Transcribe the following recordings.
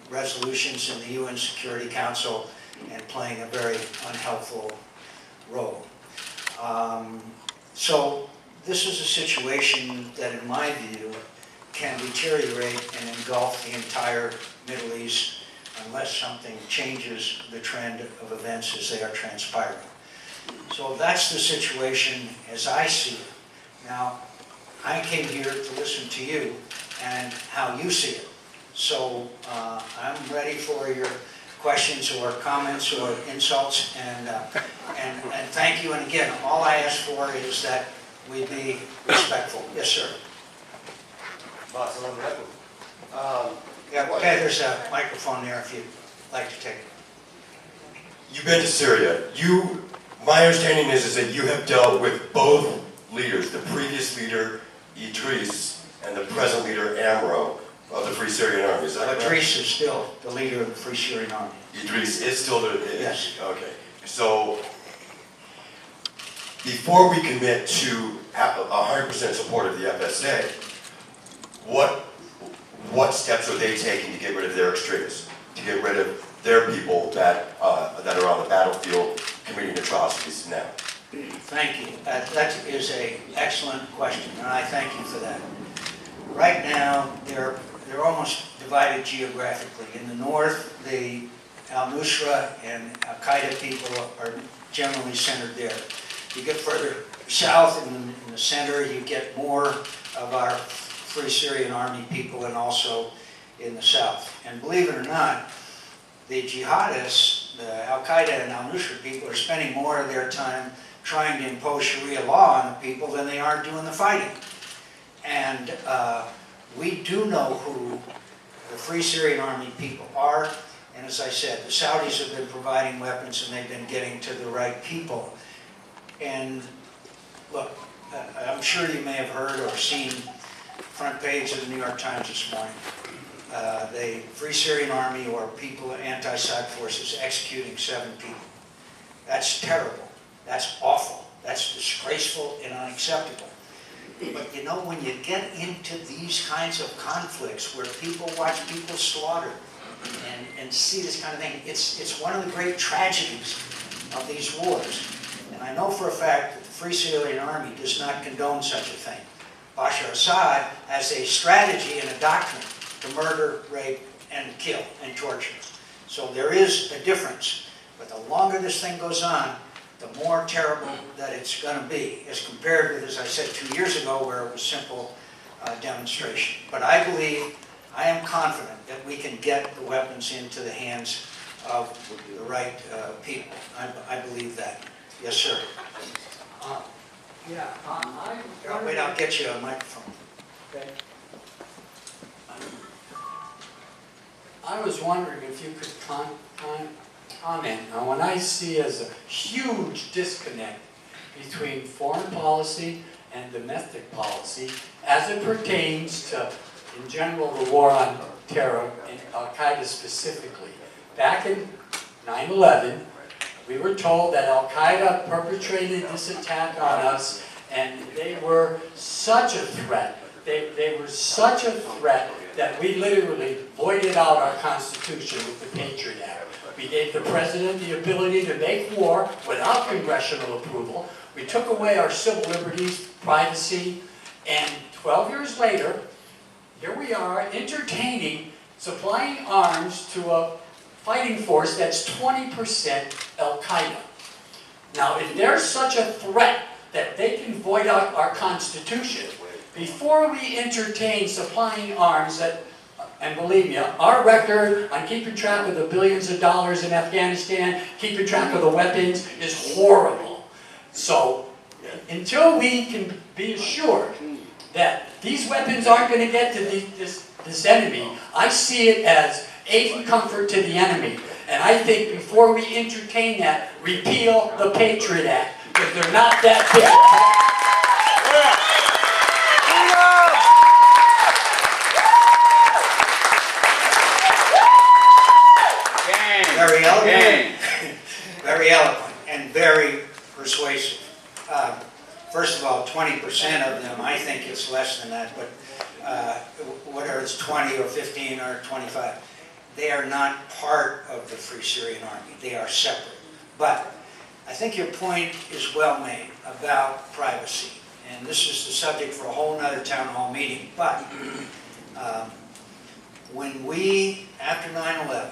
resolutions in the UN Security Council and playing a very unhelpful role. So this is a situation that, in my view, can deteriorate and engulf the entire Middle East unless something changes the trend of events as they are transpiring. So that's the situation as I see it. Now, I came here to listen to you and how you see it. So I'm ready for your questions or comments or insults, and thank you. And again, all I ask for is that we be respectful. Yes, sir. Yeah, okay, there's a microphone there if you'd like to take it. You've been to Syria. My understanding is that you have dealt with both leaders, the previous leader, Idris, and the present leader, Amro, of the Free Syrian Army. Is that correct? Idris is still the leader of the Free Syrian Army. Idris is still the... Yes. Okay. So, before we commit to 100% support of the FSA, what steps are they taking to get rid of their extremists, to get rid of their people that are on the battlefield committing atrocities now? Thank you. That is an excellent question, and I thank you for that. Right now, they're almost divided geographically. In the north, the al-Nusra and al-Qaeda people are generally centered there. You get further south in the center, you get more of our Free Syrian Army people, and also in the south. And believe it or not, the jihadists, the al-Qaeda and al-Nusra people, are spending more of their time trying to impose Sharia law on the people than they are doing the fighting. And we do know who the Free Syrian Army people are, and as I said, the Saudis have been providing weapons and they've been getting to the right people. And look, I'm sure you may have heard or seen front page of the New York Times this morning. The Free Syrian Army, or people, anti-Assad forces, executing 7 people. That's terrible. That's awful. That's disgraceful and unacceptable. But you know, when you get into these kinds of conflicts where people watch people slaughtered and see this kind of thing, it's one of the great tragedies of these wars. And I know for a fact that the Free Syrian Army does not condone such a thing. Bashar Assad has a strategy and a doctrine to murder, rape, and kill, and torture. So there is a difference. But the longer this thing goes on, the more terrible that it's going to be, as compared with, as I said, 2 years ago, where it was simple demonstration. But I am confident that we can get the weapons into the hands of the right people. I believe that. Yes, sir. Wait, I'll get you a microphone. Okay. I was wondering if you could comment on what I see as a huge disconnect between foreign policy and domestic policy as it pertains to, in general, the war on terror and al-Qaeda specifically. Back in 9/11, we were told that al-Qaeda perpetrated this attack on us, and they were such a threat. They were such a threat that we literally voided out our Constitution with the Patriot Act. We gave the President the ability to make war without congressional approval. We took away our civil liberties, privacy, and 12 years later, here we are entertaining, supplying arms to a fighting force that's 20% al-Qaeda. Now, if there's such a threat that they can void out our Constitution, before we entertain supplying arms that, and believe me, our record on keeping track of the billions of dollars in Afghanistan, keeping track of the weapons, is horrible. So, until we can be assured that these weapons aren't going to get to this enemy, I see it as aid and comfort to the enemy. And I think before we entertain that, repeal the Patriot Act, because they're not that big. Very eloquent, very eloquent, and very persuasive. First of all, 20% of them, I think it's less than that, but whether it's 20 or 15 or 25, They are not part of the Free Syrian Army. They are separate. But I think your point is well made about privacy. And this is the subject for a whole nother town hall meeting. But when we, after 9/11,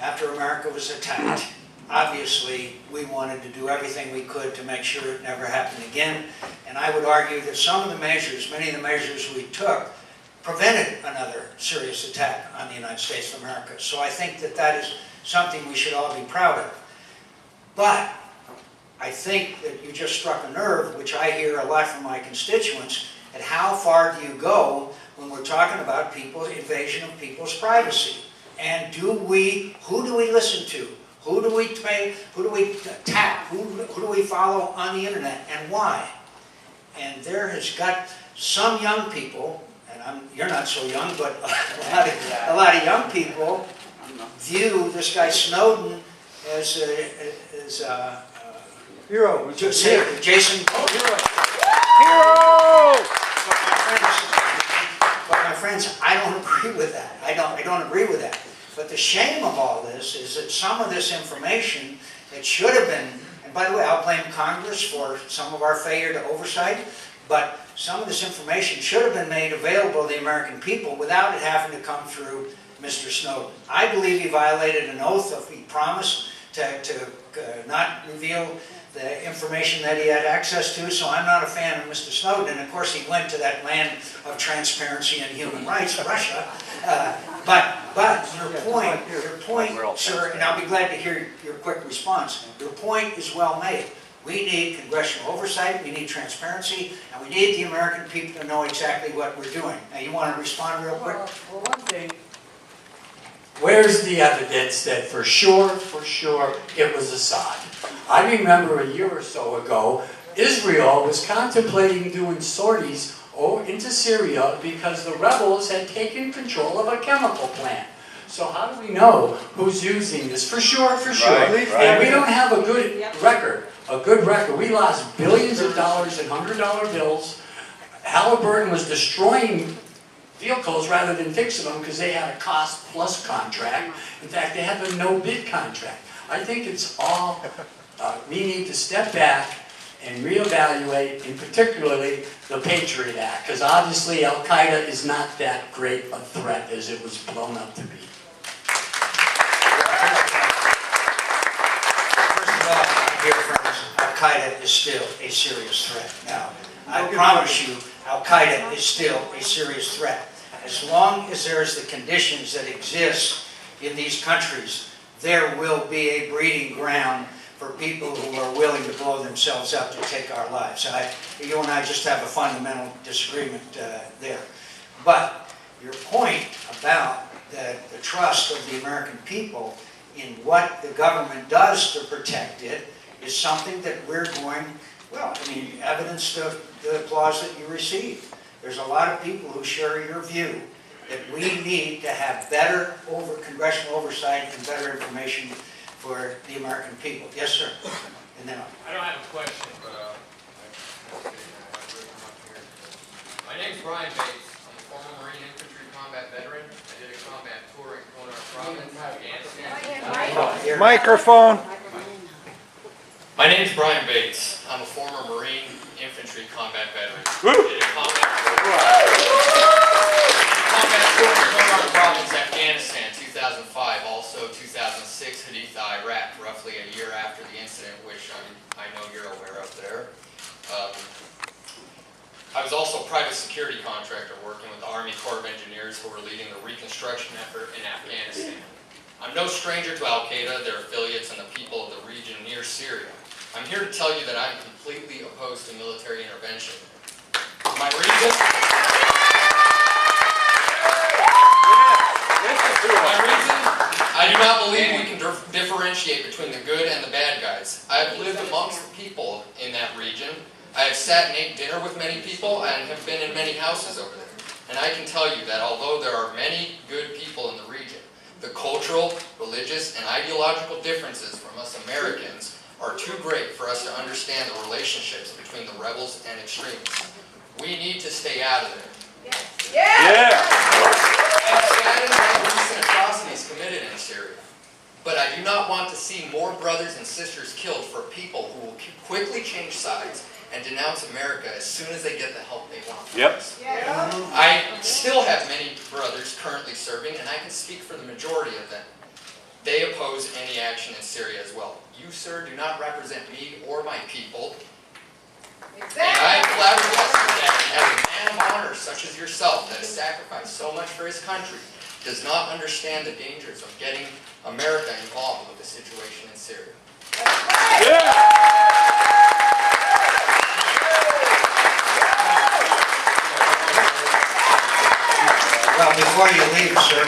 after America was attacked, obviously we wanted to do everything we could to make sure it never happened again. And I would argue that some of the measures, many of the measures we took, prevented another serious attack on the United States of America. So I think that that is something we should all be proud of. But I think that you just struck a nerve, which I hear a lot from my constituents, at how far do you go when we're talking about invasion of people's privacy? And who do we listen to? Who do we pay? Who do we tap? Who do we follow on the internet, and why? And there has got some young people, and you're not so young, but a lot of young people view this guy Snowden as a hero. Jason. Hero. But my friends, I don't agree with that. I don't agree with that. But the shame of all this is that some of this information that should have been, and by the way, I'll blame Congress for some of our failure to oversight, but some of this information should have been made available to the American people without it having to come through Mr. Snowden. I believe he violated an oath if he promised to not reveal the information that he had access to, so I'm not a fan of Mr. Snowden. And of course he went to that land of transparency and human rights, Russia. But your point, sir, and I'll be glad to hear your quick response, your point is well made. We need congressional oversight, we need transparency, and we need the American people to know exactly what we're doing. Now you want to respond real quick? Well, one thing, where's the evidence that for sure, it was Assad? I remember a year or so ago, Israel was contemplating doing sorties into Syria because the rebels had taken control of a chemical plant. So how do we know who's using this? For sure. Right. And we don't have a good record. We lost billions of dollars in $100 bills. Halliburton was destroying vehicles rather than fixing them because they had a cost-plus contract. In fact, they had a no-bid contract. I think it's all, we need to step back and reevaluate, and particularly the Patriot Act, because obviously Al-Qaeda is not that great a threat as it was blown up to be. First of all, dear friends, Al-Qaeda is still a serious threat. Now, I promise you, Al-Qaeda is still a serious threat. As long as there's the conditions that exist in these countries, there will be a breeding ground for people who are willing to blow themselves up to take our lives. You and I just have a fundamental disagreement there. But your point about the trust of the American people in what the government does to protect it is something that we're going, well, I mean, evidence the applause that you received. There's a lot of people who share your view that we need to have better congressional oversight and better information for the American people. Yes, sir. And then I don't have a question, but my name's Brian Bates. I'm a former Marine Infantry combat veteran. I did a combat tour in Kona Province, Afghanistan. Microphone. My name's Brian Bates. I'm a former Marine Infantry combat veteran. I did a combat tour in Kona Province, Afghanistan, 2005. Also 2006, Haditha, Iraq, roughly a year after the incident, which I know you're aware of there. I was also a private security contractor working with the Army Corps of Engineers who were leading the reconstruction effort in Afghanistan. I'm no stranger to Al-Qaeda, their affiliates, and the people of the region near Syria. I'm here to tell you that I'm completely opposed to military intervention. My reason, I do not believe we can differentiate between the good and the bad guys. I have lived amongst the people in that region. I have sat and ate dinner with many people and have been in many houses over there. And I can tell you that although there are many good people in the region, the cultural, religious, and ideological differences from us Americans are too great for us to understand the relationships between the rebels and extremists. We need to stay out of there. Yeah. I'm saddened by recent atrocities brothers and sisters killed for people who will quickly change sides and denounce America as soon as they get the help they want. Yep. I still have many brothers currently serving, and I can speak for the majority of them. They oppose any action in Syria as well. You, sir, do not represent me or my people. And I am flabbergasted that as a man of honor such as yourself that has sacrificed so much for his country does not understand the dangers of getting America involved with the situation in Syria. Well, before you leave, sir,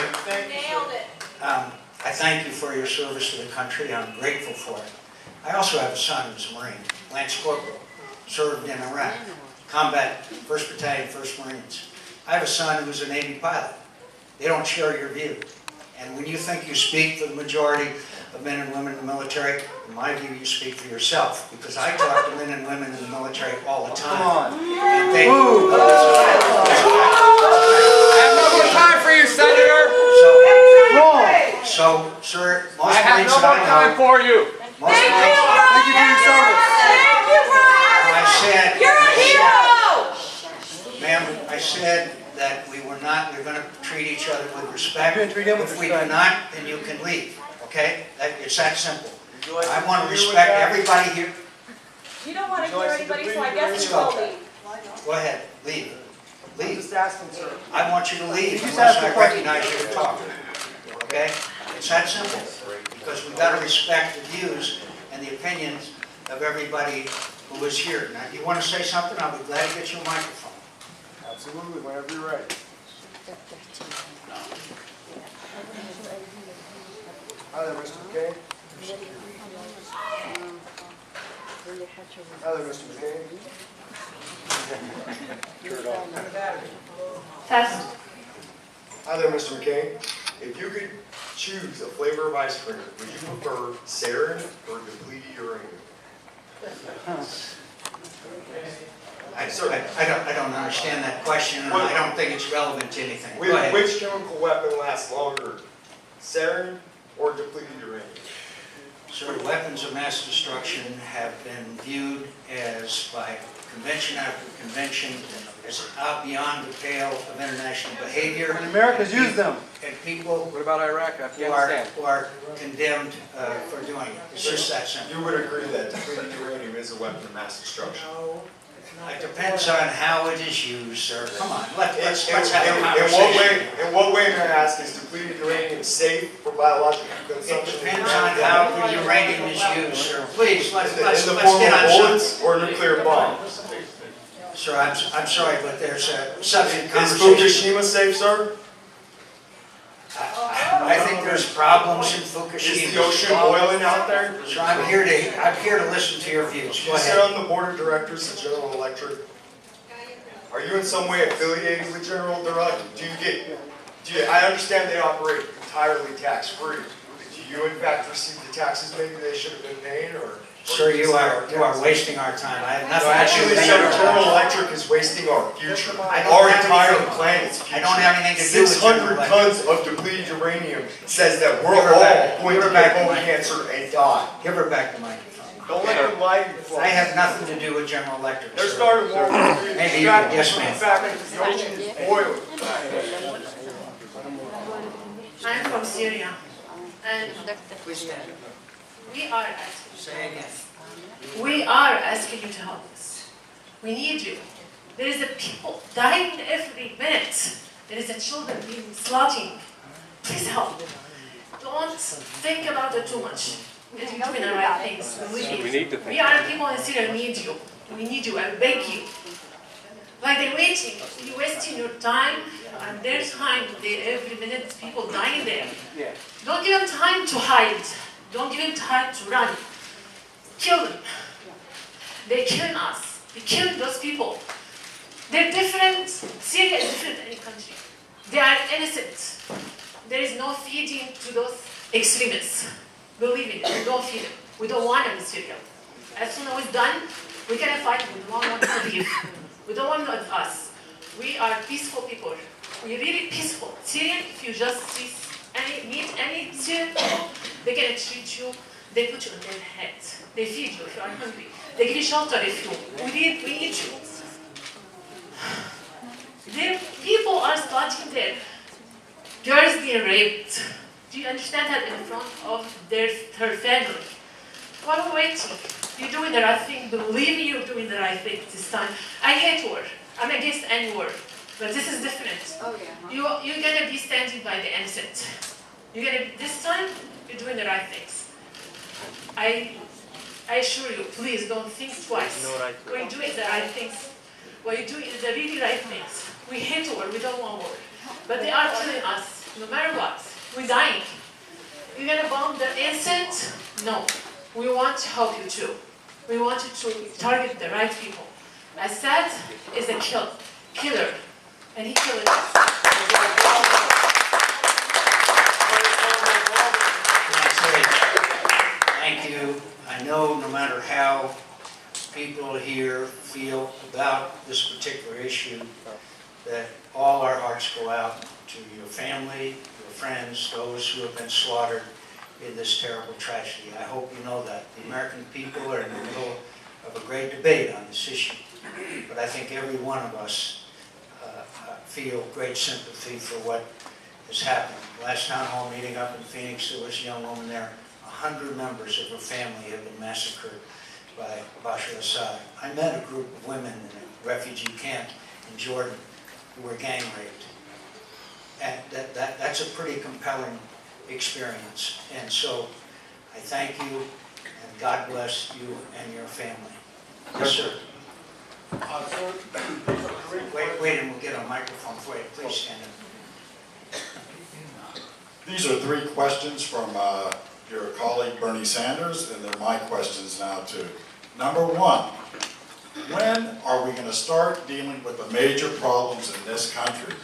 Nailed it. I thank you for your service to the country. I'm grateful for it. I also have a son who's a Marine, Lance Corporal, served in Iraq, combat 1st Battalion, 1st Marines. I have a son who's a Navy pilot. They don't share your view. And when you think you speak for the majority of men and women in the military, in my view, you speak for yourself. Because I talk to men and women in the military all the time. And they... I have no more time for you, Senator. So, sir, most I have Marines no that more time I know... for you. Most Thank you, Marines... Brian! Thank you for your service. Thank you, Brian! I said... You're a hero! Ma'am, I said that we're going to treat each other with respect. You're gonna treat him with If we respect. do not, then you can leave, okay? It's that simple. I want to respect everybody here. You don't want to hear anybody, so I Let's guess you go. will leave. Go ahead, leave. Leave. Just asking, sir. I want you to leave You just unless asked I a question. recognize you talking, okay? It's that simple, because we've got to respect the views and the opinions of everybody who is here. Now, if you want to say something, I'll be glad to get you a microphone. Absolutely, whenever you're ready. Hi there, Mr. McCain. Hi there, Mr. McCain. Test. Hi there, Mr. McCain. If you could choose a flavor of ice cream, would you prefer sarin or depleted uranium? I don't understand that question, and I don't think it's relevant to anything. Go ahead. Which chemical weapon lasts longer, sarin or depleted uranium? Sir, weapons of mass destruction have been viewed as, by convention after convention, as out beyond the pale of international behavior. And America's used them. And people What about Iraq, who are condemned for doing it. It's just that simple. You would agree that depleted uranium is a weapon of mass destruction? It depends on how it is used, sir. Come on, let's have a conversation. In what way, may I ask, is depleted uranium safe for biological It consumption? depends on how the uranium is used, sir. Please, let's In the get form on of something. bullets or nuclear bombs? Sir, I'm sorry, but there's a subject Is conversation. Fukushima safe, sir? I think there's problems in Fukushima. Is the ocean boiling out there? Sir, I'm here to listen to your views. Go You sit ahead. on the board of directors of General Electric. Are you in some way affiliated with General Electric? I understand they operate entirely tax-free. Do you in fact receive the taxes maybe they should have been paying, or? Sir, you are wasting our time. I have No, nothing to do actually, with sir, your General time. Electric is wasting our future. I don't Our have entire anything- planet's future. I don't have anything to do with General 600 Electric. tons of depleted uranium says that we're Give her all back. going Give to her back get the bone mic. cancer and die. Give her back the microphone. Don't let them lie to you folks. I have nothing to do with General Electric, They're sir. starting more. Maybe you can, yes, ma'am. In fact, the ocean is boiling. I'm from Syria, and we are asking you to help us. We need you. There is a people dying every minute. There is a children being slaughtered. Please help. Don't think about it too much. You're doing the right things. Believe We it. need to think. We are people in Syria need you. We need you. I beg you. Like they're waiting. You're wasting your time and their time. Every minute people dying there. Yeah. Don't give them time to hide. Don't give them time to run. Kill them. They're killing us. They're killing those people. They're different. Syria is different than any country. They are innocent. There is no feeding to those extremists. Believe it, we don't feed them. We don't want them in Syria. As soon as it's done, we're gonna fight. We don't want them to leave. We don't want them with us. We are peaceful people. We're really peaceful. Syrian, if you just meet any Syrian people, they're gonna treat you They put you on their heads. They feed you if you are hungry. They give you shelter if you we eat you. Their people are starting their girls being raped. Do you understand that in front of her family? What are we waiting? You're doing the right thing. Believe me, you're doing the right thing this time. I hate war. I'm against any war. But this is different. Oh, yeah. You're gonna be standing by the innocent. This time, you're doing the right things. I assure you, please don't think twice. When you're doing the right things, when you're doing the really right things. We hate war, we don't want war. But they are killing us, no matter what. We're dying. You're gonna bomb the innocent? No. We want to help you too. We want you to target the right people. Assad is a killer, and he killed us. Thank you. I know no matter how people here feel about this particular issue, that all our hearts go out to your family, your friends, those who have been slaughtered in this terrible tragedy. I hope you know that. The American people are in the middle of a great debate on this issue, but I think every one of us feel great sympathy for what has happened. Last town hall meeting up in Phoenix, there was a young woman there. 100 members of her family have been massacred by Bashar al-Assad. I met a group of women in a refugee camp in Jordan who were gang raped. And that's a pretty compelling experience. And so I thank you, and God bless you and your family. Yes, sir. Wait, and we'll get a microphone for you. Please stand up. These are 3 questions from your colleague Bernie Sanders, and they're my questions now too. Number 1, when are we going to start dealing with the major problems in this country? For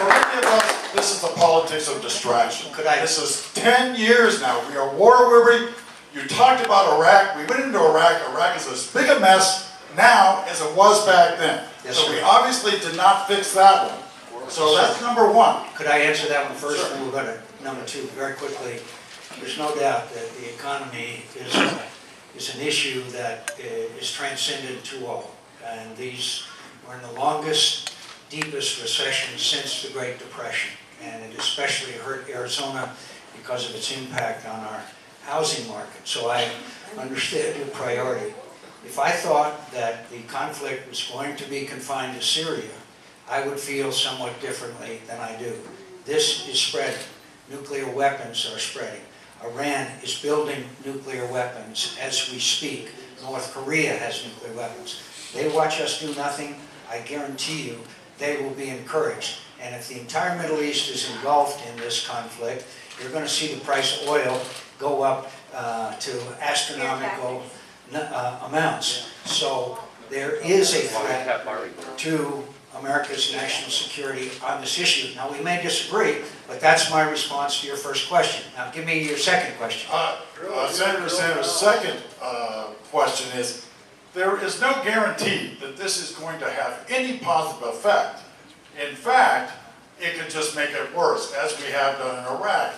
many of us, this is the politics of distraction. This is 10 years now. We are war-weary. You talked about Iraq. We went into Iraq. Iraq is as big a mess now as it was back then. Yes, so sir. we obviously did not fix that one. So that's number 1. Could I answer that one first, Sure. and we'll go to number 2 very quickly? There's no doubt that the economy is an issue that is transcendent to all. And we're in the longest, deepest recession since the Great Depression. And it especially hurt Arizona because of its impact on our housing market. So I understand your priority. If I thought that the conflict was going to be confined to Syria, I would feel somewhat differently than I do. This is spreading. Nuclear weapons are spreading. Iran is building nuclear weapons as we speak. North Korea has nuclear weapons. They watch us do nothing, I guarantee you they will be encouraged. And if the entire Middle East is engulfed in this conflict, you're going to see the price of oil go up to astronomical amounts. So there is a threat to America's national security on this issue. Now, we may disagree, but that's my response to your first question. Now, give me your second question. Senator Sanders' second question is, there is no guarantee that this is going to have any positive effect. In fact, it could just make it worse, as we have done in Iraq.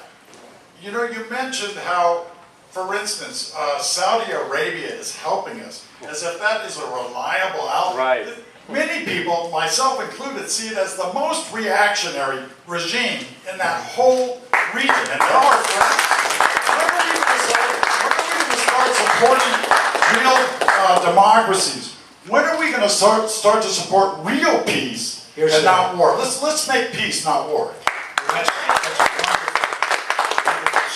You know, you mentioned how, for instance, Saudi Arabia is helping us, as if that is a reliable outlet. Right. Many people, myself included, see it as the most reactionary regime in that whole region. And there are threats. When are we going to start supporting real democracies? When are we going to start to support real peace and not war? Let's make peace, not war. That's a wonderful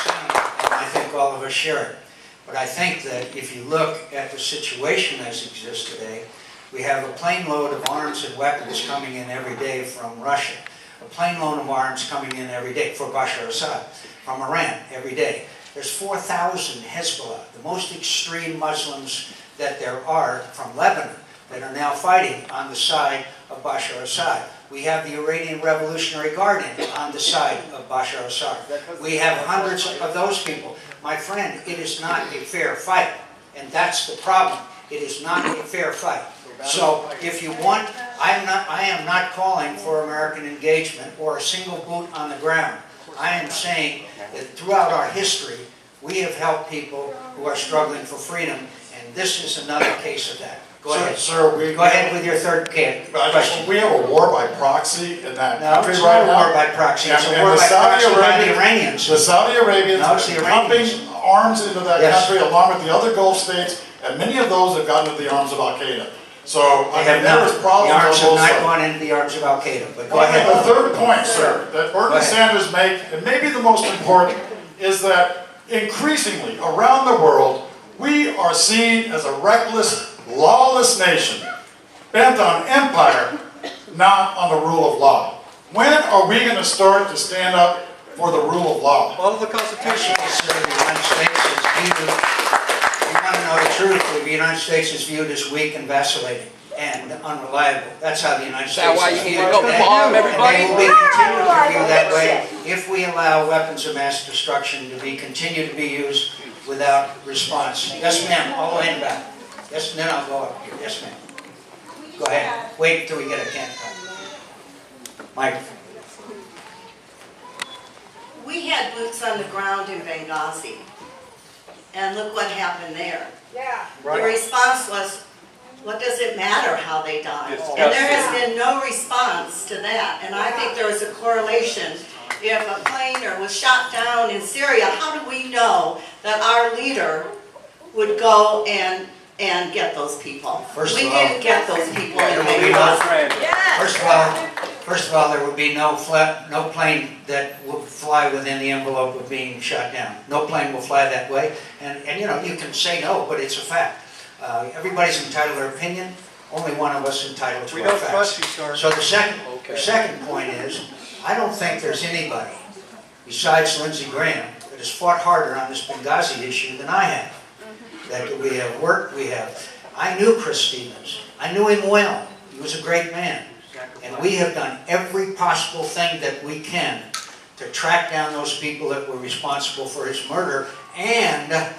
sentiment, and I think all of us share it. But I think that if you look at the situation as it exists today, we have a plane load of arms and weapons coming in every day from Russia. A plane load of arms coming in every day for Bashar al-Assad, from Iran every day. There's 4,000 Hezbollah, the most extreme Muslims that there are from Lebanon, that are now fighting on the side of Bashar al-Assad. We have the Iranian Revolutionary Guard on the side of Bashar al-Assad. We have hundreds of those people. My friend, it is not a fair fight, and that's the problem. It is not a fair fight. So if you want I am not calling for American engagement or a single boot on the ground. I am saying that throughout our history, we have helped people who are struggling for freedom, and this is another case of that. Go ahead. Sir, Go ahead with your third question. we have a war by proxy in that No, country it's right not a now. war by proxy, it's a And war the by Saudi proxy by the Arabians- Iranians. The Saudi Arabians No, it's the are pumping Iranians. arms into that Yes. country along with the other Gulf states, and many of those have gotten into the arms of Al-Qaeda. So, I They have mean, there not. is problems The on arms both have not sides. gone into the arms of Al-Qaeda, but go Okay, ahead. the third point, sir, that Go Bernie ahead. Sanders make, and maybe the most important, is that increasingly around the world, we are seen as a reckless, lawless nation, bent on empire, not on the rule of law. When are we going to start to stand up for the rule of law? Follow the Constitution. Actually, sir, the United States is viewed, if you want to know the truth, the United States is viewed as weak and vacillating and unreliable. That's how the United Is that States why is you viewed. need to go bomb And everybody? they will be continued to view that way if we allow weapons of mass destruction to be continue to be used without response. Yes, ma'am, all the way in the back. Yes, and then I'll go up here. Yes, ma'am. Go ahead. Wait until we get a microphone. We had boots on the ground in Benghazi, and look what happened there. Yeah. The response was, what does it matter how they died? And there has been no response to that, and I think there is a correlation. If a plane was shot down in Syria, how do we know that our leader would go and get those people? First We of all- didn't get those people in There will be no- Benghazi. First of all, there would be no plane that would fly within the envelope of being shot down. No plane will fly that way, and you know, you can say no, but it's a fact. Everybody's entitled to their opinion, only one of us entitled to We our don't facts. trust you, sir. So the second point is, I don't think there's anybody besides Lindsey Graham that has fought harder on this Benghazi issue than I have. That we have worked, I knew Chris Stevens. I knew him well. He was a great man. And we have done every possible thing that we can to track down those people that were responsible for his murder and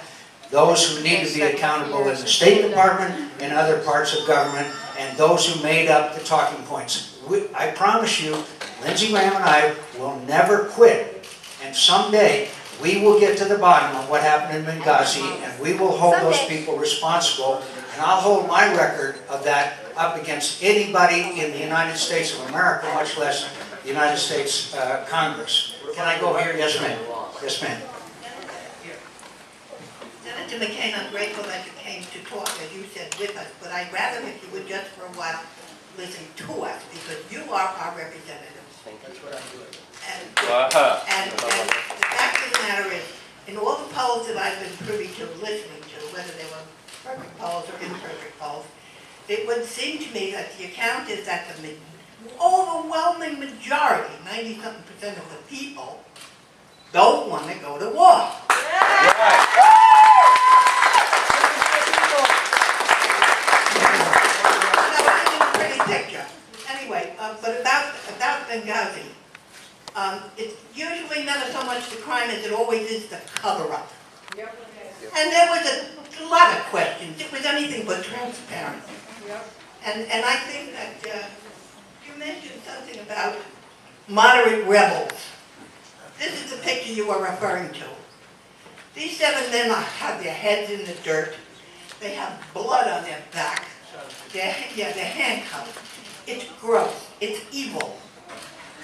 those who need to be accountable in the State Department and other parts of government and those who made up the talking points. I promise you, Lindsey Graham and I will never quit. And someday, we will get to the bottom of what happened in Benghazi, and we will hold those people responsible. And I'll hold my record of that up against anybody in the United States of America, much less the United States Congress. Can I go here? Yes, ma'am. Yes, ma'am. Senator McCain, I'm grateful that you came to talk, as you said, with us, but I'd rather if you would just for a while listen to us, because you are our representatives. That's what I'm doing. And the fact of the matter is, in all the polls that I've been privy to listening to, whether they were perfect polls or imperfect polls, it would seem to me that the account is that the overwhelming majority, 90-something% of the people, don't want to go to war. Anyway, but about Benghazi, it's usually never so much the crime as it always is the cover-up. And there was a lot of questions. It was anything but transparent. And I think that you mentioned something about moderate rebels. This is the picture you were referring to. These 7 men have their heads in the dirt. They have blood on their back. They're handcuffed. It's gross. It's evil.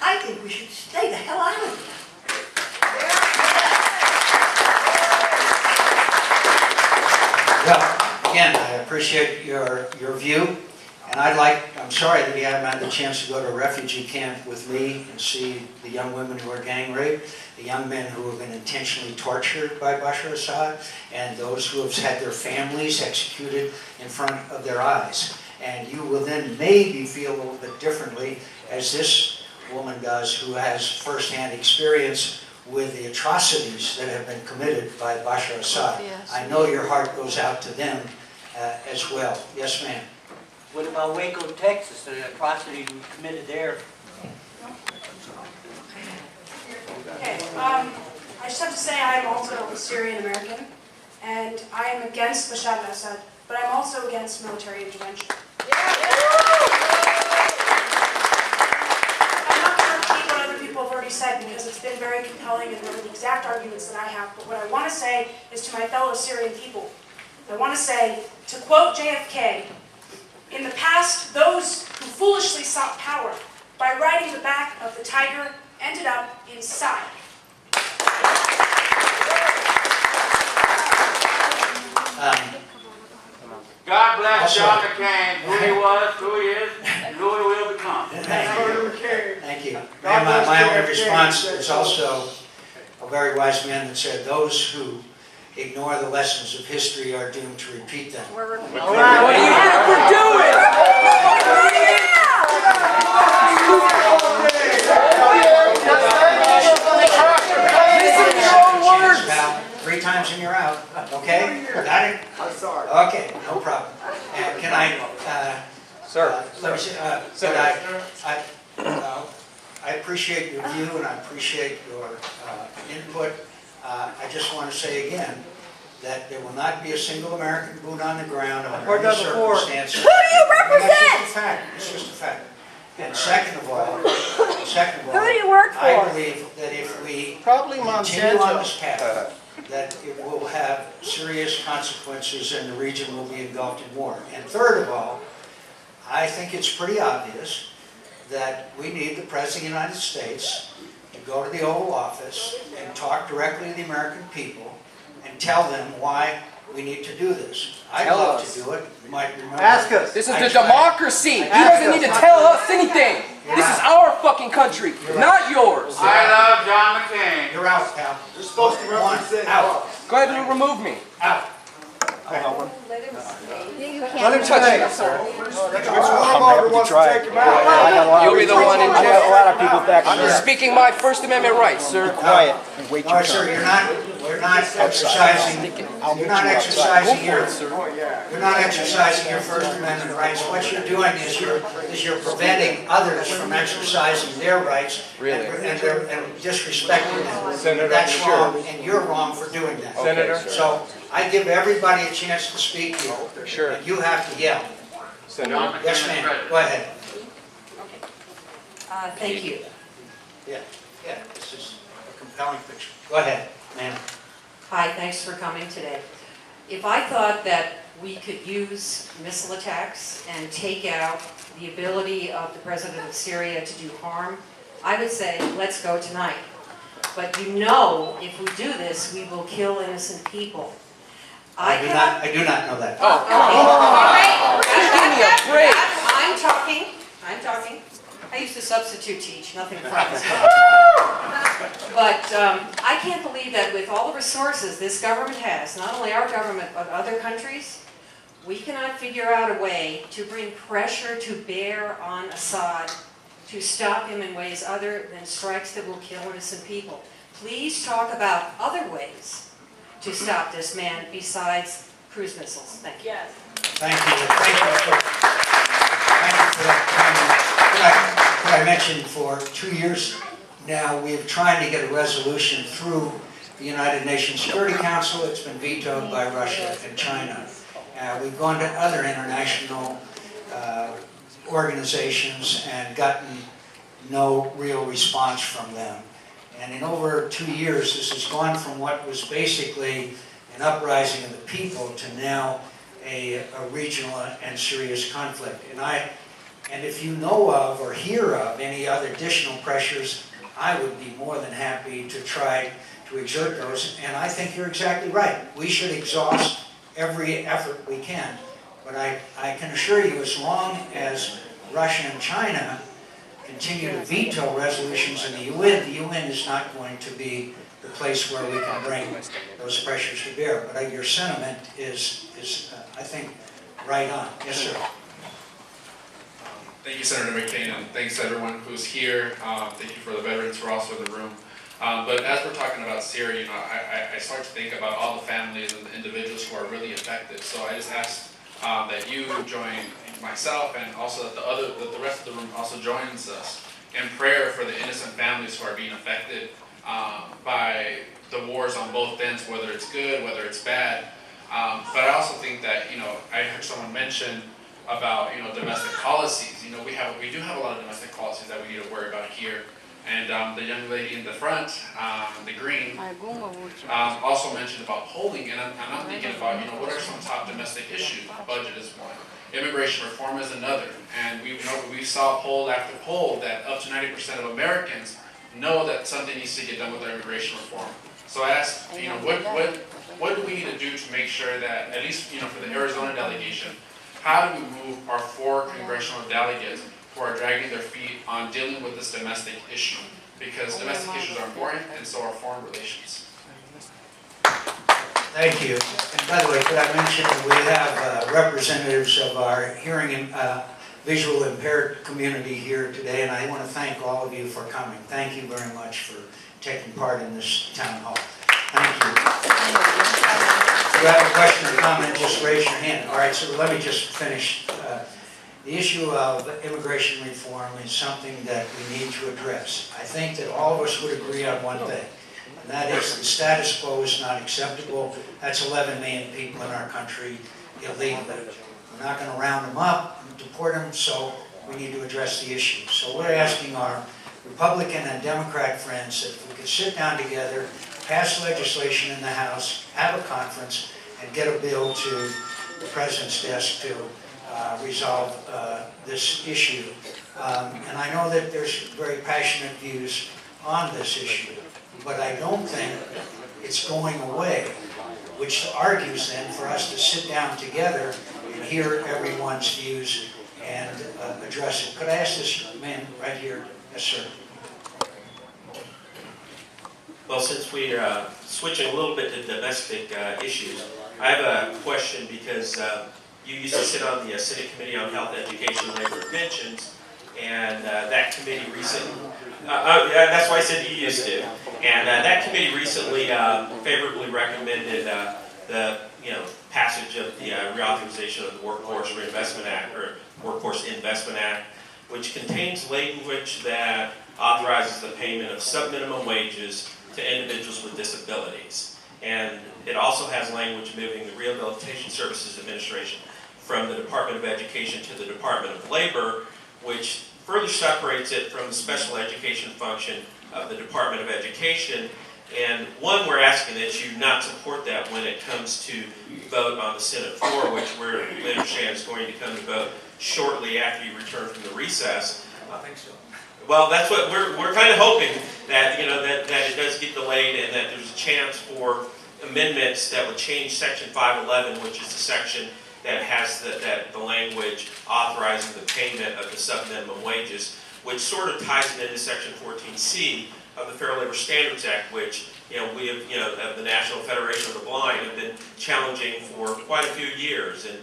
I think we should stay the hell out of here. Well, again, I appreciate your view, and I'm sorry that you haven't had the chance to go to a refugee camp with me and see the young women who are gang raped, the young men who have been intentionally tortured by Bashar Assad, and those who have had their families executed in front of their eyes. And you will then maybe feel a little bit differently, as this woman does, who has firsthand experience with the atrocities that have been committed by Bashar Assad. Yes. I know your heart goes out to them as well. Yes, ma'am. What about Waco, Texas, the atrocities we committed there? Okay, I just have to say I am also a Syrian American, and I am against Bashar al-Assad, but I'm also against military intervention. been very compelling and they're the exact arguments that I have. But what I want to say is to my fellow Syrian people, I want to say, to quote JFK, in the past, those who foolishly sought power by riding the back of the tiger ended up inside. God bless Also- John McCain, who he was, who he is, and who he will become. Thank you. And my only response is also a very wise man that said, those who ignore the lessons of history are doomed to repeat them. What do you have for doing? Listen to your own words. About 3 times and you're out, okay? Got it? I'm sorry. Okay, no problem. And can I, Sir. let me say, but I appreciate your view and I appreciate your input. I just want to say again that there will not be a single American boot on the ground under any circumstances. Who do you represent? It's just a fact. And second of all, Who do you work I for? believe that if we Probably continue on Monsanto. this path, that it will have serious consequences and the region will be engulfed in war. And third of all, I think it's pretty obvious that we need the President of the United States to go to the Oval Office and talk directly to the American people and tell them why we need to do this. I'd Tell love us. to do it. You might remember. Ask us. This is I the tried. democracy. He doesn't need to tell us anything. This is our fucking country, not yours. I love John McCain. You're out, pal. You're supposed to One, represent out. Go ahead and remove me. Out. Let him try it. You'll be the one in jail. A lot of people back I'm speaking my First Amendment rights, sir. Quiet and wait No, sir, we're not exercising your First Amendment rights. What you're doing is you're preventing others from exercising their rights. Really? And disrespecting them. Senator, That's sure. wrong, and you're wrong for doing that. Senator? So I give everybody a chance to speak here. Sure. And you have to yell. Senator. Yes, ma'am. Go ahead. Thank you. Yeah, this is a compelling picture. Go ahead, ma'am. Hi, thanks for coming today. If I thought that we could use missile attacks and take out the ability of the president of Syria to do harm, I would say, let's go tonight. But you know, if we do this, we will kill innocent people. I do not know that. Oh, give me a break. I'm talking. I used to substitute teach, nothing fancy. But I can't believe that with all the resources this government has, not only our government, but other countries, we cannot figure out a way to bring pressure to bear on Assad to stop him in ways other than strikes that will kill innocent people. Please talk about other ways to stop this man besides cruise missiles. Thank you. Yes. Thank you for that comment. What I mentioned, for 2 years now, we've tried to get a resolution through the United Nations Security Council. It's been vetoed by Russia and China. We've gone to other international organizations and gotten no real response from them. And in over 2 years, this has gone from what was basically an uprising of the people to now a regional and serious conflict. And if you know of or hear of any other additional pressures, I would be more than happy to try to exert those. And I think you're exactly right. We should exhaust every effort we can. But I can assure you, as long as Russia and China continue to veto resolutions in the UN is not going to be the place where we can bring those pressures to bear. But your sentiment is I think, right on. Yes, sir. Thank you, Senator McCain, and thanks to everyone who's here. Thank you for the veterans who are also in the room. But as we're talking about Syria, I start to think about all the families and the individuals who are really affected. So I just ask that you join myself, and also that the rest of the room also joins us in prayer for the innocent families who are being affected by the wars on both ends, whether it's good, whether it's bad. But I also think that, I heard someone mention about, domestic policies. We do have a lot of domestic policies that we need to worry about here. And the young lady in the front, the green, also mentioned about polling, and I'm thinking about, what are some top domestic issues? Budget is one. Immigration reform is another. And we saw poll after poll that up to 90% of Americans know that something needs to get done with our immigration reform. So I asked, what do we need to do to make sure that, at least, for the Arizona delegation, how do we move our 4 congressional delegates who are dragging their feet on dealing with this domestic issue? Because domestic issues are important, and so are foreign relations. Thank you. And by the way, could I mention that we have representatives of our hearing and visual impaired community here today, and I want to thank all of you for coming. Thank you very much for taking part in this town hall. Thank you. If you have a question or comment, just raise your hand. All right, so let me just finish. The issue of immigration reform is something that we need to address. I think that all of us would agree on one thing, and that is the status quo is not acceptable. That's 11 million people in our country illegally. We're not going to round them up and deport them, so we need to address the issue. So we're asking our Republican and Democrat friends that if we could sit down together, pass legislation in the House, have a conference, and get a bill to the President's desk to resolve this issue. And I know that there's very passionate views on this issue, but I don't think it's going away, which argues then for us to sit down together and hear everyone's views and address it. Could I ask this man right here? Yes, sir. Well, since we are switching a little bit to domestic issues, I have a question because you used to sit on the Senate Committee on Health, Education, Labor, and Pensions, and that committee recently, that's why I said you used to, and that committee recently favorably recommended the passage of the reauthorization of the Workforce Reinvestment Act, or Workforce Investment Act, which contains language that authorizes the payment of sub-minimum wages to individuals with disabilities. And it also has language moving the Rehabilitation Services Administration from the Department of Education to the Department of Labor, which further separates it from the special education function of the Department of Education. And one, we're asking that you not support that when it comes to vote on the Senate floor, which we understand is going to come to vote shortly after you return from the recess. I think so. Well, that's what we're kind of hoping, that that it does get delayed and that there's a chance for amendments that would change Section 511, which is the section that has the language authorizing the payment of the sub-minimum wages, which sort of ties it into Section 14C of the Fair Labor Standards Act, which we have, the National Federation of the Blind have been challenging for quite a few years, and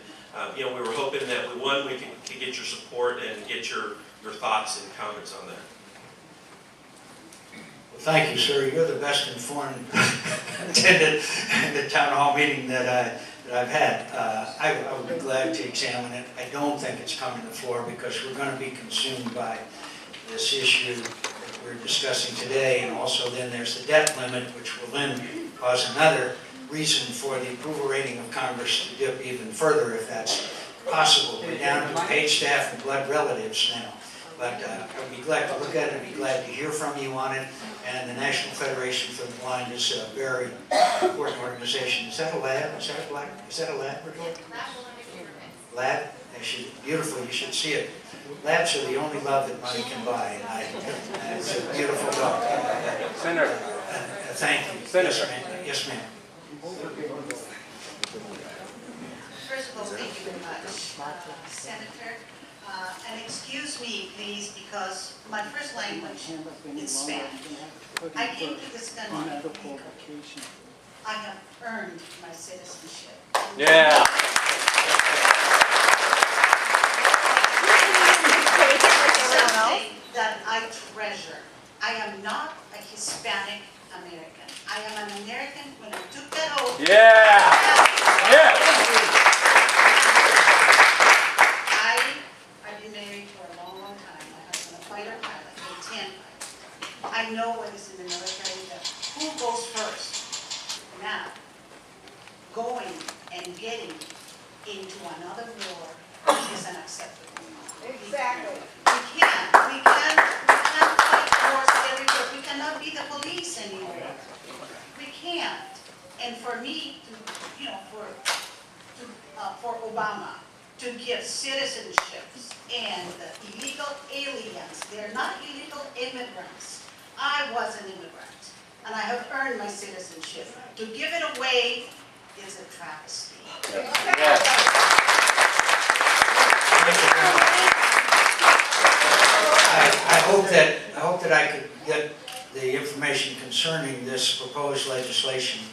we were hoping that we could get your support and get your thoughts and comments on that. Well, thank you, sir. You're the best informed attendant in the town hall meeting that I've had. I would be glad to examine it. I don't think it's coming to the floor because we're going to be consumed by this issue that we're discussing today, and also then there's the debt limit, which will then cause another reason for the approval rating of Congress to dip even further if that's possible. We're down to paid staff and blood relatives now. But I'd be glad to look at it, I'd be glad to hear from you on it. And the National Federation for the Blind is a very important organization. Is that a lab? Is that a Labrador? Lab? Beautiful, you should see it. Labs are the only love that money can buy. And it's a beautiful dog. Senator. Thank you. Senator. Yes, ma'am. First of all, thank you very much, Senator. And excuse me, please, because my first language is Spanish. I came to this country because I have earned my citizenship. Yeah. Something that I treasure. I am not a Hispanic American. I am an American when I took that oath. Yeah. Yeah. I've been married for a long, long time. My husband a fighter pilot, a 10 pilot. I know what is in the military, that who goes first. Now, going and getting into another war is unacceptable. Exactly. We can't fight wars They're not illegal immigrants. I was an immigrant, and I have earned my citizenship. To give it away is a travesty. I hope that I could get the information concerning this proposed legislation.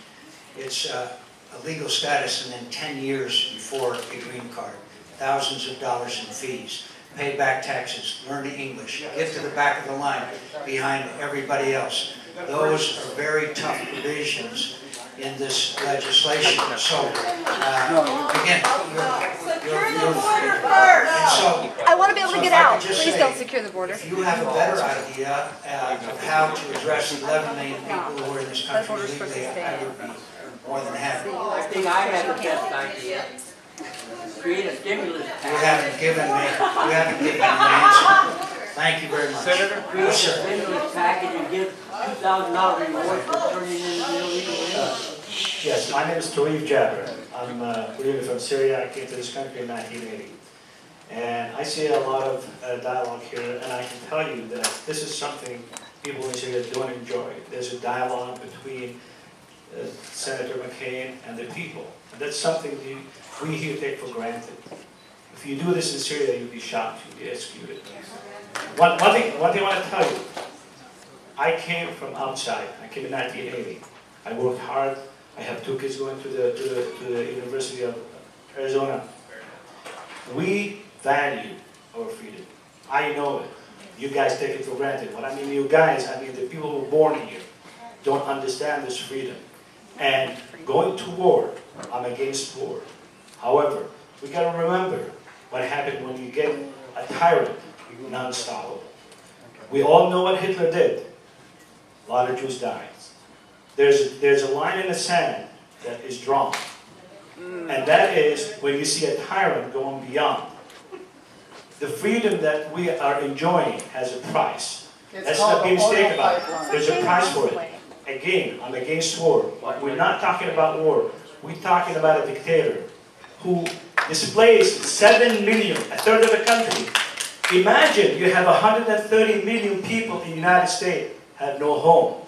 It's a legal status and then 10 years before a green card. Thousands of dollars in fees. Pay back taxes, learn English, get to the back of the line behind everybody else. Those are very tough provisions in this legislation. So, again, I want to be able to get out. Please don't secure the border. if you have a better idea of how to address the 11 million people who are in this country legally, I would be more than happy. I think I have the best idea. Create a stimulus You package. haven't given me an answer. Thank you very much. Senator, create a Yes, sir. stimulus package and give $2,000 reward for turning in illegal immigrants. Yes, my name is Tarif Jabber. I'm originally from Syria. I came to this country in 1980. And I see a lot of dialogue here, and I can tell you that this is something people in Syria don't enjoy. There's a dialogue between Senator McCain and the people. And that's something we here take for granted. If you do this in Syria, you'll be shocked, you'll be executed. One thing I want to tell you, I came from outside. I came in 1980. I worked hard. I have 2 kids going to the University of Arizona. We value our freedom. I know it. You guys take it for granted. When I mean you guys, I mean the people who are born here don't understand this freedom. And going to war, I'm against war. However, we got to remember what happened when you get a tyrant, non-stoppable. We all know what Hitler did. A lot of Jews died. There's a line in the sand that is drawn. And that is when you see a tyrant going beyond. The freedom that we are enjoying has a price. Let's not be mistaken about it. There's a price for it. Again, I'm against war. We're not talking about war. We're talking about a dictator who displaced 7 million, a third of the country. Imagine you have 130 million people in the United States have no home.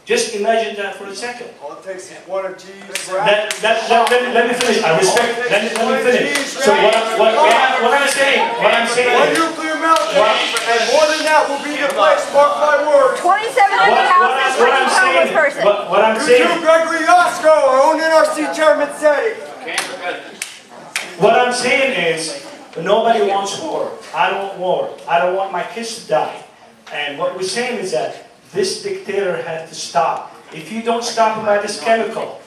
Just imagine that for a second. All it takes is one or two. Let me finish. I respect. Let me finish. So what I'm saying. One nuclear meltdown, and more than that will be the place. Mark my words. 2,700 houses for each homeless person. What I'm saying. Gregory Osco, our own NRC chairman, said it. What I'm saying is, nobody wants war. I don't want war. I don't want my kids to die. And what we're saying is that this dictator had to stop. If you don't stop him by this chemical,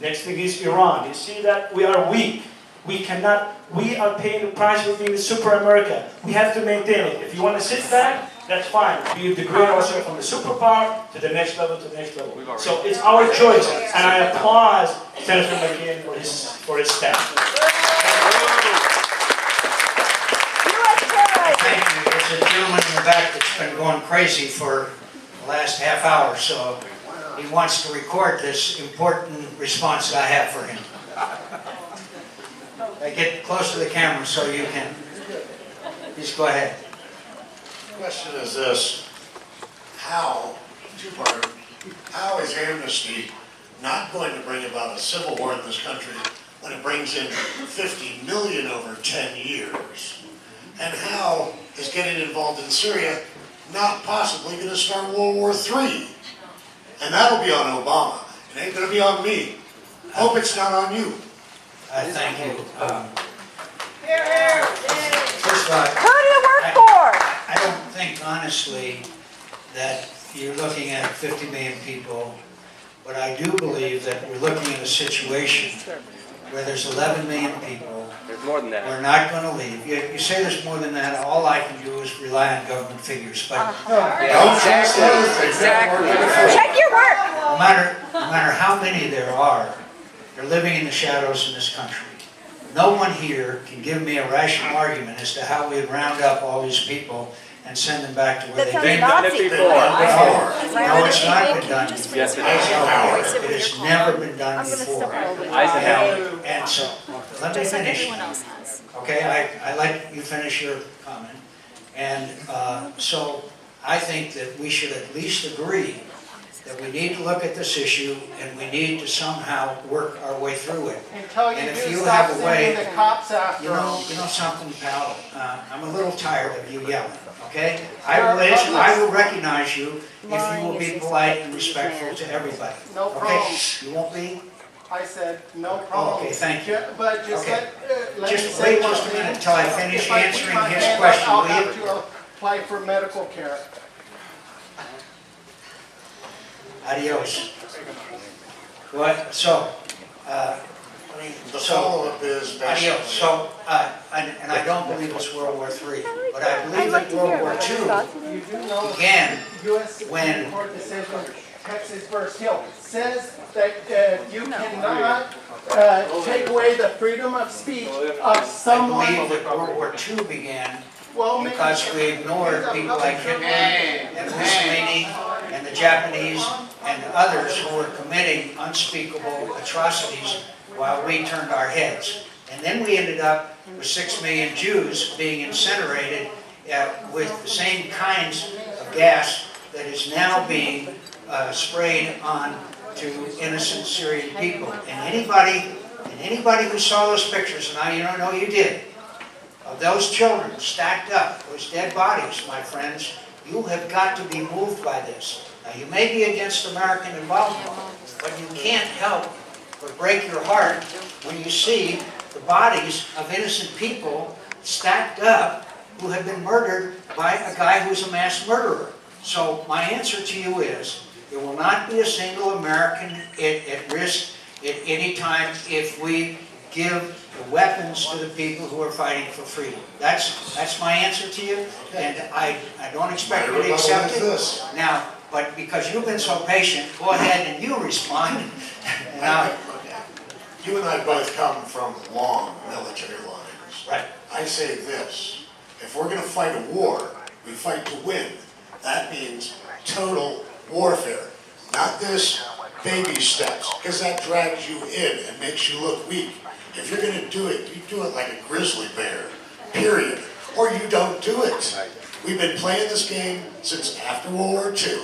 next thing is Iran. You see that we are weak. We are paying the price for being the super America. We have to maintain it. If you want to sit back, that's fine. We degrade ourselves from the superpower to the next level to the next level. So it's our choice. And I applaud Senator McCain for his stand. Thank you. There's a gentleman in the back that's been going crazy for the last half hour, so he wants to record this important response that I have for him. Get close to the camera so you can. Just go ahead. The question is this: two-part, how is Amnesty not going to bring about a civil war in this country when it brings in 50 million over 10 years? And how is getting involved in Syria not possibly going to start World War III? And that'll be on Obama. It ain't going to be on me. Hope it's not on you. Thank you. First of all, Who do you work for? I don't think, honestly, that you're looking at 50 million people, but I do believe that we're looking at a situation where there's 11 million people. There's more than that. We're not going to leave. You say there's more than that. All I can do is rely on government figures. But Exactly. Check your work. no matter how many there are, they're living in the shadows in this country. No one here can give me a rational argument as to how we'd round up all these people and send them back to where they've been done before. No, it's not been done before. Yes, it is. It has never been done before. And so, let me finish. Okay, I let you finish your comment. And so I think that we should at least agree that we need to look at this issue and we need to somehow work our way through it. Until you And if do you stop have a way, sending the cops after you know something, pal, I'm a little tired of you yelling, okay? I will recognize you if you will be polite and respectful to everybody. No Okay? problem. You won't be? I said, no problem. Okay, thank you. But just Okay. let me Just say wait one just a thing. minute until I finish If I keep answering my his hand up, question, I'll will have you? to apply for medical care. Adios. What? So, The follow-up is basically. adios. So, and I don't believe it's World War III, but I believe that World War II You do know began U.S. when- Supreme Court decision, Texas versus Hill, says that you cannot take away the freedom of speech of someone. I believe that World War II began Well, maybe- because we ignored people like Hitler and Mussolini and the Japanese and others who were committing unspeakable atrocities while we turned our heads. And then we ended up with 6 million Jews being incinerated with the same kinds of gas that is now being sprayed on to innocent Syrian people. And anybody who saw those pictures, and I know you did, of those children stacked up, those dead bodies, my friends, you have got to be moved by this. Now, you may be against American involvement, but you can't help but break your heart when you see the bodies of innocent people stacked up who have been murdered by a guy who's a mass murderer. So my answer to you is, there will not be a single American at risk at any time if we give the weapons to the people who are fighting for freedom. That's my answer to you, and I don't expect you to accept it. Now, but because you've been so patient, go ahead and you respond. You and I both come from long military lines. Right. I say this, if we're gonna fight a war, we fight to win. That means total warfare, not this baby steps, because that drags you in and makes you look weak. If you're gonna do it, you do it like a grizzly bear, period, or you don't do it. We've been playing this game since after World War II,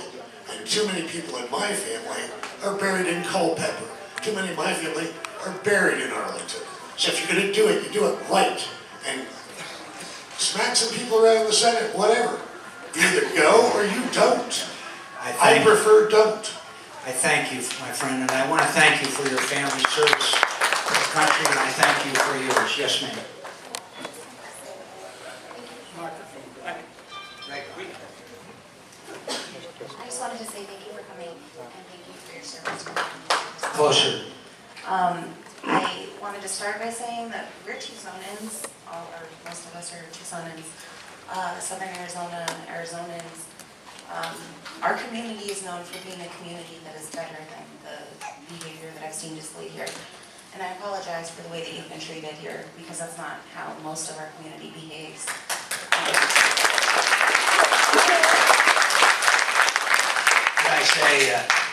and too many people in my family are buried in Culpeper. Too many in my family are buried in Arlington. So if you're gonna do it, you do it right, and smack some people around the Senate, whatever. You either go or you don't. I prefer don't. I thank you, my friend, and I want to thank you for your family service to the country, and I thank you for yours. Yes, ma'am. I just wanted to say thank you for coming and thank you for your service. Closer. I wanted to start by saying that we're Tucsonans, or most of us are Tucsonans, Southern Arizona, Arizonans. Our community is known for being a community that is better than the behavior that I've seen displayed here. And I apologize for the way that you've been treated here, because that's not how most of our community behaves.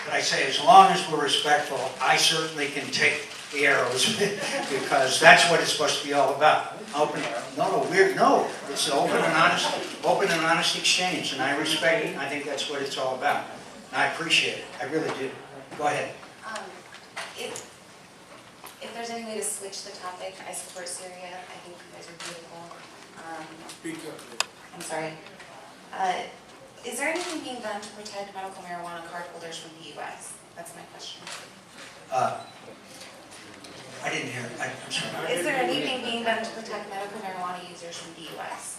But I say, as long as we're respectful, I certainly can take the arrows, because that's what it's supposed to be all about. It's open and honest exchange, and I respect it, and I think that's what it's all about. And I appreciate it, I really do. Go ahead. If there's any way to switch the topic, I support Syria. I think you guys are beautiful. Speak up. I'm sorry. Is there anything being done to protect medical marijuana card holders from the U.S.? That's my question. I didn't hear it. I'm sorry. Is there anything being done to protect medical marijuana users from the U.S.?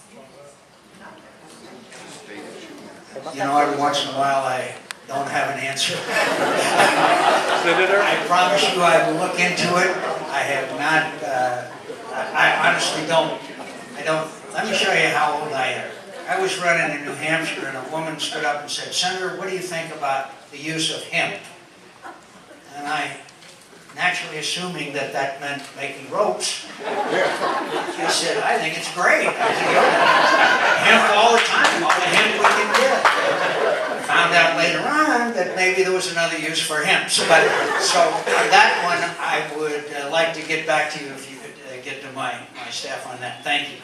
You know, every once in a while I don't have an answer. I promise you I will look into it. I have not, I honestly don't. Let me show you how old I am. I was running in New Hampshire and a woman stood up and said, "Senator, what do you think about the use of hemp?" And I, naturally assuming that that meant making ropes, she said, "I think it's great. I said, hemp all the time, all the hemp we can get." I found out later on that maybe there was another use for hemp. So on that one, I would like to get back to you if you could get to my staff on that. Thank you.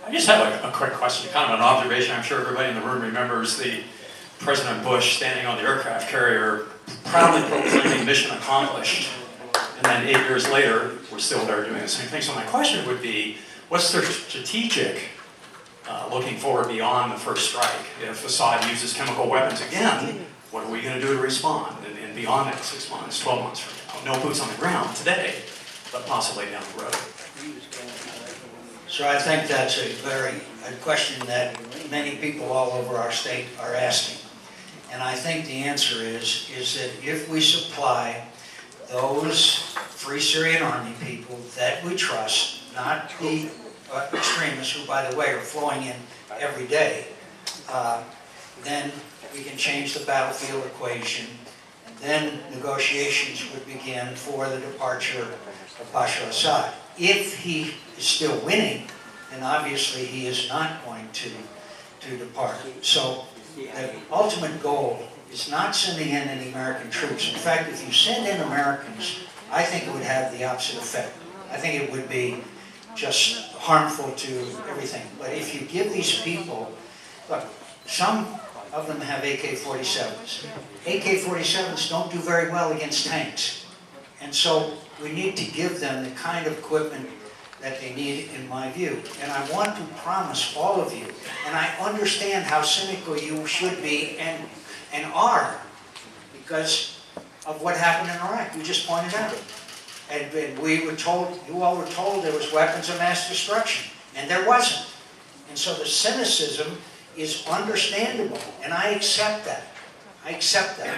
I just have a quick question, kind of an observation. I'm sure everybody in the room remembers the President Bush standing on the aircraft carrier proudly proclaiming mission accomplished. And then 8 years later, we're still there doing the same thing. So my question would be, what's the strategic looking forward beyond the first strike? If Assad uses chemical weapons again, what are we going to do to respond? And beyond that, 6 months, 12 months from now. No boots on the ground today, but possibly down the road. So I think that's a question that many people all over our state are asking. And I think the answer is that if we supply those Free Syrian Army people that we trust, not the extremists who, by the way, are flowing in every day, then we can change the battlefield equation, and then negotiations would begin for the departure of Bashar al-Assad. If he is still winning, then obviously he is not going to depart. So the ultimate goal is not sending in any American troops. In fact, if you send in Americans, I think it would have the opposite effect. I think it would be just harmful to everything. But if you give these people, look, some of them have AK-47s. AK-47s don't do very well against tanks. And so we need to give them the kind of equipment that they need, in my view. And I want to promise all of you, and I understand how cynical you should be and are, because of what happened in Iraq. You just pointed out. And we were told, you all were told there was weapons of mass destruction, and there wasn't. And so the cynicism is understandable, and I accept that. I accept that.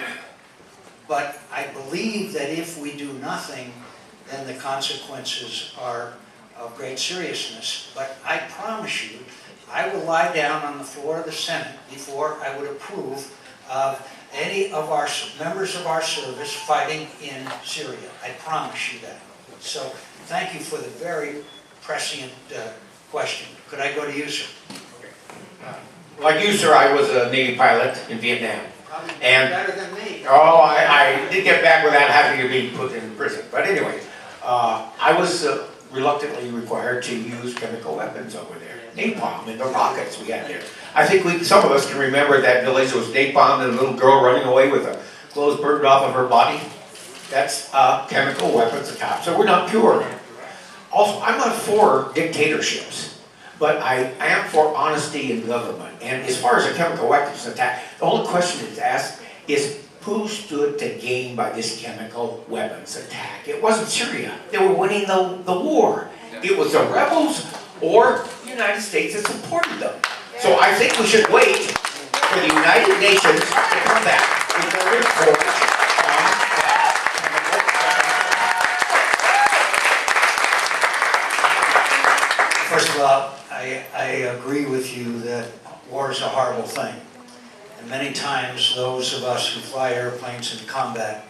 But I believe that if we do nothing, then the consequences are of great seriousness. But I promise you, I will lie down on the floor of the Senate before I would approve of any of our members of our service fighting in Syria. I promise you that. So thank you for the very prescient question. Could I go to you, sir? Like you, sir, I was a Navy pilot in Vietnam. Probably And better than me. oh, I did get back without having to be put in prison. But anyway, I was reluctantly required to use chemical weapons over there. Napalm and the rockets we had there. I think some of us can remember that village was napalm and a little girl running away with her clothes burned off of her body. That's chemical weapons attack. So we're not pure. Also, I'm not for dictatorships, but I am for honesty in government. And as far as a chemical weapons attack, the only question that's asked is who stood to gain by this chemical weapons attack? It wasn't Syria. They were winning the war. It was the rebels or the United States that supported them. So I think we should wait for the United Nations to come back with their report on that. First of all, I agree with you that war is a horrible thing. And many times those of us who fly airplanes in combat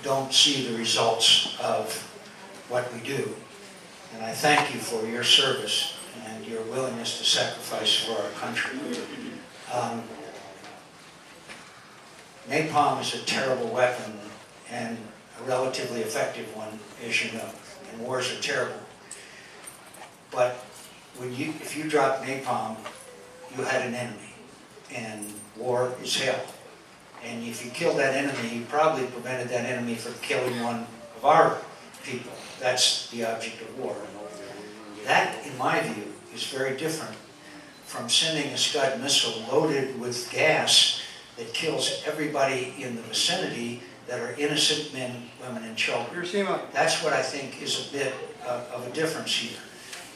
don't see the results of what we do. And I thank you for your service and your willingness to sacrifice for our country. Napalm is a terrible weapon and a relatively effective one, as you know. And wars are terrible. But if you drop napalm, you had an enemy. And war is hell. And if you killed that enemy, you probably prevented that enemy from killing one of our people. That's the object of war. That, in my view, is very different from sending a Scud missile loaded with gas that kills everybody in the vicinity that are innocent men, women, and children. That's what I think is a bit of a difference here.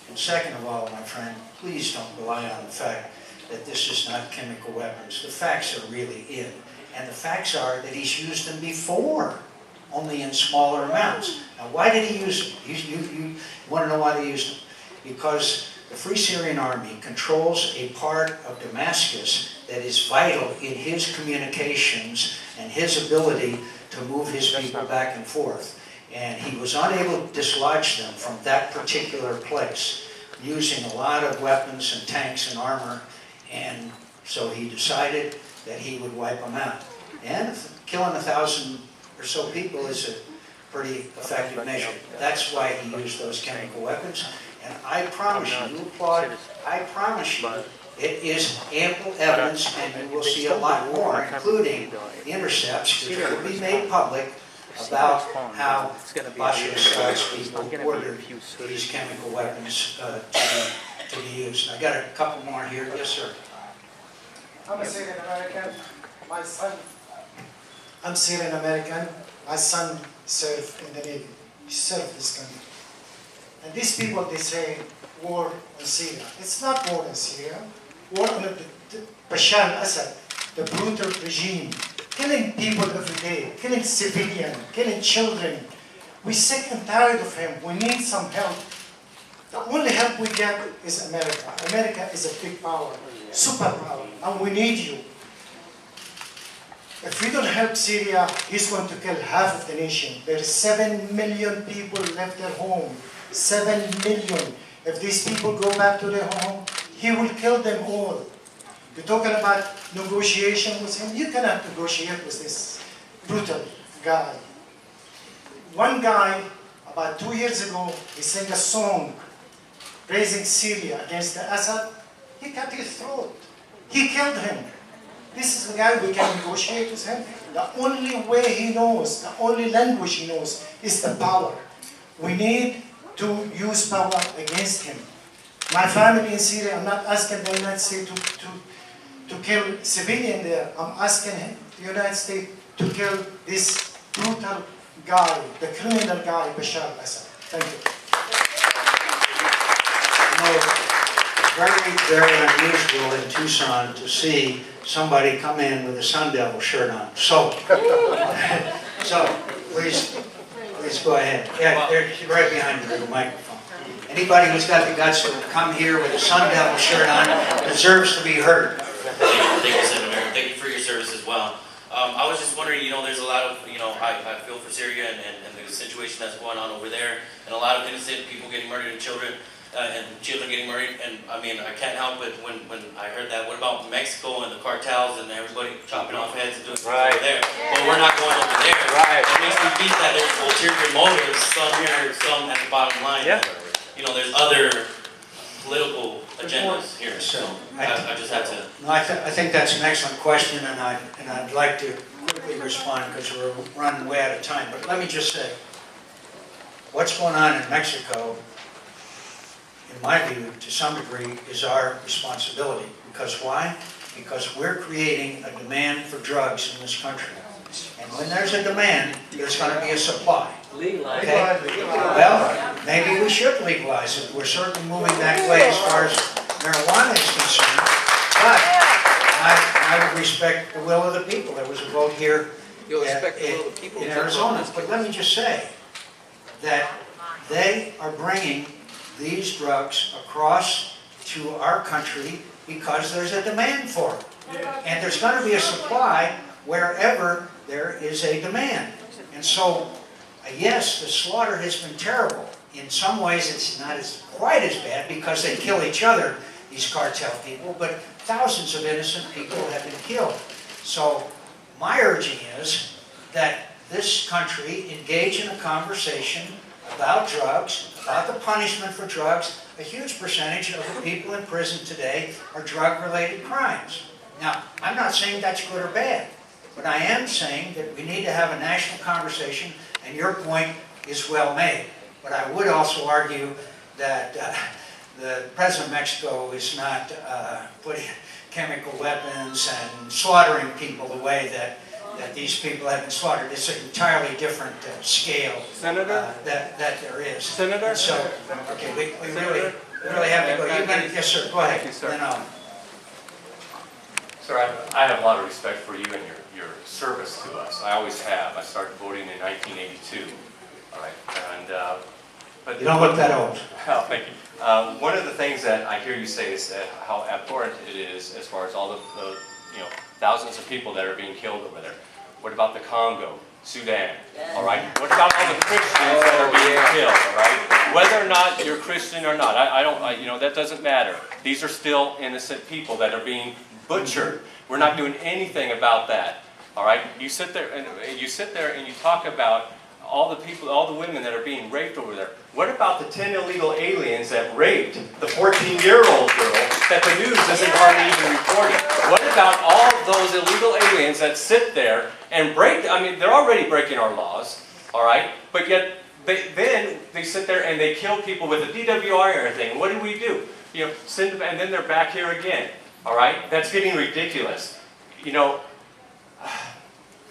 And second of all, my friend, please don't rely on the fact that this is not chemical weapons. The facts are really in. And the facts are that he's used them before, only in smaller amounts. Now, why did he use them? You want to know why they used them? Because the Free Syrian Army controls a part of Damascus that is vital in his communications and his ability to move his people back and forth. And he was unable to dislodge them from that particular place, using a lot of weapons and tanks and armor. And so he decided that he would wipe them out. And killing 1,000 or so people is a pretty effective measure. That's why he used those chemical weapons. And I promise you, Claude, I promise you, it is ample evidence, and you will see a lot more, including the intercepts, which will be made public, about how Bashar Assad's people ordered these chemical weapons to be used. I got a couple more here. Yes, sir. I'm a Syrian American. I'm Syrian American. My son served in the Navy. He served this country. And these people, they say war on Syria. It's not war on Syria. War on Bashar al-Assad, the brutal regime, killing people every day, killing civilians, killing children. We're sick and tired of him. We need some help. The only help we get is America. America is a big power, superpower, and we need you. If we don't help Syria, he's going to kill half of the nation. There are 7 million people left their home. 7 million. If these people go back to their home, he will kill them all. You're talking about negotiation with him? You cannot negotiate with this brutal guy. One guy, about 2 years ago, he sang a song raising Syria against the Assad. He cut his throat. He killed him. This is the guy we can negotiate with him. The only way he knows, the only language he knows is the power. We need to use power against him. My family in Syria, I'm not asking the United States to kill civilians there. I'm asking the United States to kill this brutal guy, the criminal guy, Bashar al-Assad. Thank you. You know, it's very, very unusual in Tucson to see somebody come in with a Sun Devil shirt on. So please go ahead. Yeah, they're right behind you, the microphone. Anybody who's got the guts to come here with a Sun Devil shirt on deserves to be heard. Thank you, Senator. Thank you for your service as well. I was just wondering, there's a lot of, I feel for Syria and the situation that's going on over there, and a lot of innocent people getting murdered and children getting murdered. And I mean, I can't help but when I heard that, what about Mexico and the cartels and everybody chopping off heads and doing stuff over there? Well, we're not going over there. It makes me think that there's ulterior motives, some here, some at the bottom line. There's other political agendas here. So I just had to. No, I think that's an excellent question, and I'd like to quickly respond because we're running way out of time. But let me just say, what's going on in Mexico, in my view, to some degree, is our responsibility. Because why? Because we're creating a demand for drugs in this country. And when there's a demand, there's going to be a supply. Legalize. Okay? Well, maybe we should legalize it. We're certainly moving that way as far as marijuana is concerned. But I would respect the will of the people. There was a vote here in Arizona. But let me just say that they are bringing these drugs across to our country because there's a demand for it. And there's going to be a supply wherever there is a demand. And so, yes, the slaughter has been terrible. In some ways, it's not quite as bad because they kill each other, these cartel people, but thousands of innocent people have been killed. So, my urging is that this country engage in a conversation about drugs, about the punishment for drugs. A huge percentage of the people in prison today are drug-related crimes. Now, I'm not saying that's good or bad, but I am saying that we need to have a national conversation, and your point is well made. But I would also argue that the President of Mexico is not putting chemical weapons and slaughtering people the way that these people have been slaughtered. It's an entirely different scale Senator? That there is. Senator? And so, okay, we really have to go. Yes, sir, go ahead. Thank you, sir. Then, Sir, I have a lot of respect for you and your service to us. I always have. I started voting in 1982. All right, and but you don't look that old. Oh, thank you. One of the things that I hear you say is that how abhorrent it is as far as all the thousands of people that are being killed over there. What about the Congo, Sudan? All right. What about all the Christians that are being killed? All right. Whether or not you're Christian or not, I don't. That doesn't matter. These are still innocent people that are being butchered. We're not doing anything about that. All right. You sit there and you talk about all the people, all the women that are being raped over there? What about the 10 illegal aliens that raped the 14-year-old girl that the news isn't hardly even reporting? What about all those illegal aliens that sit there and break, I mean, they're already breaking our laws, all right? But yet, then they sit there and they kill people with a DWI or anything. What do? You know, send them, and then they're back here again, all right? That's getting ridiculous. You know,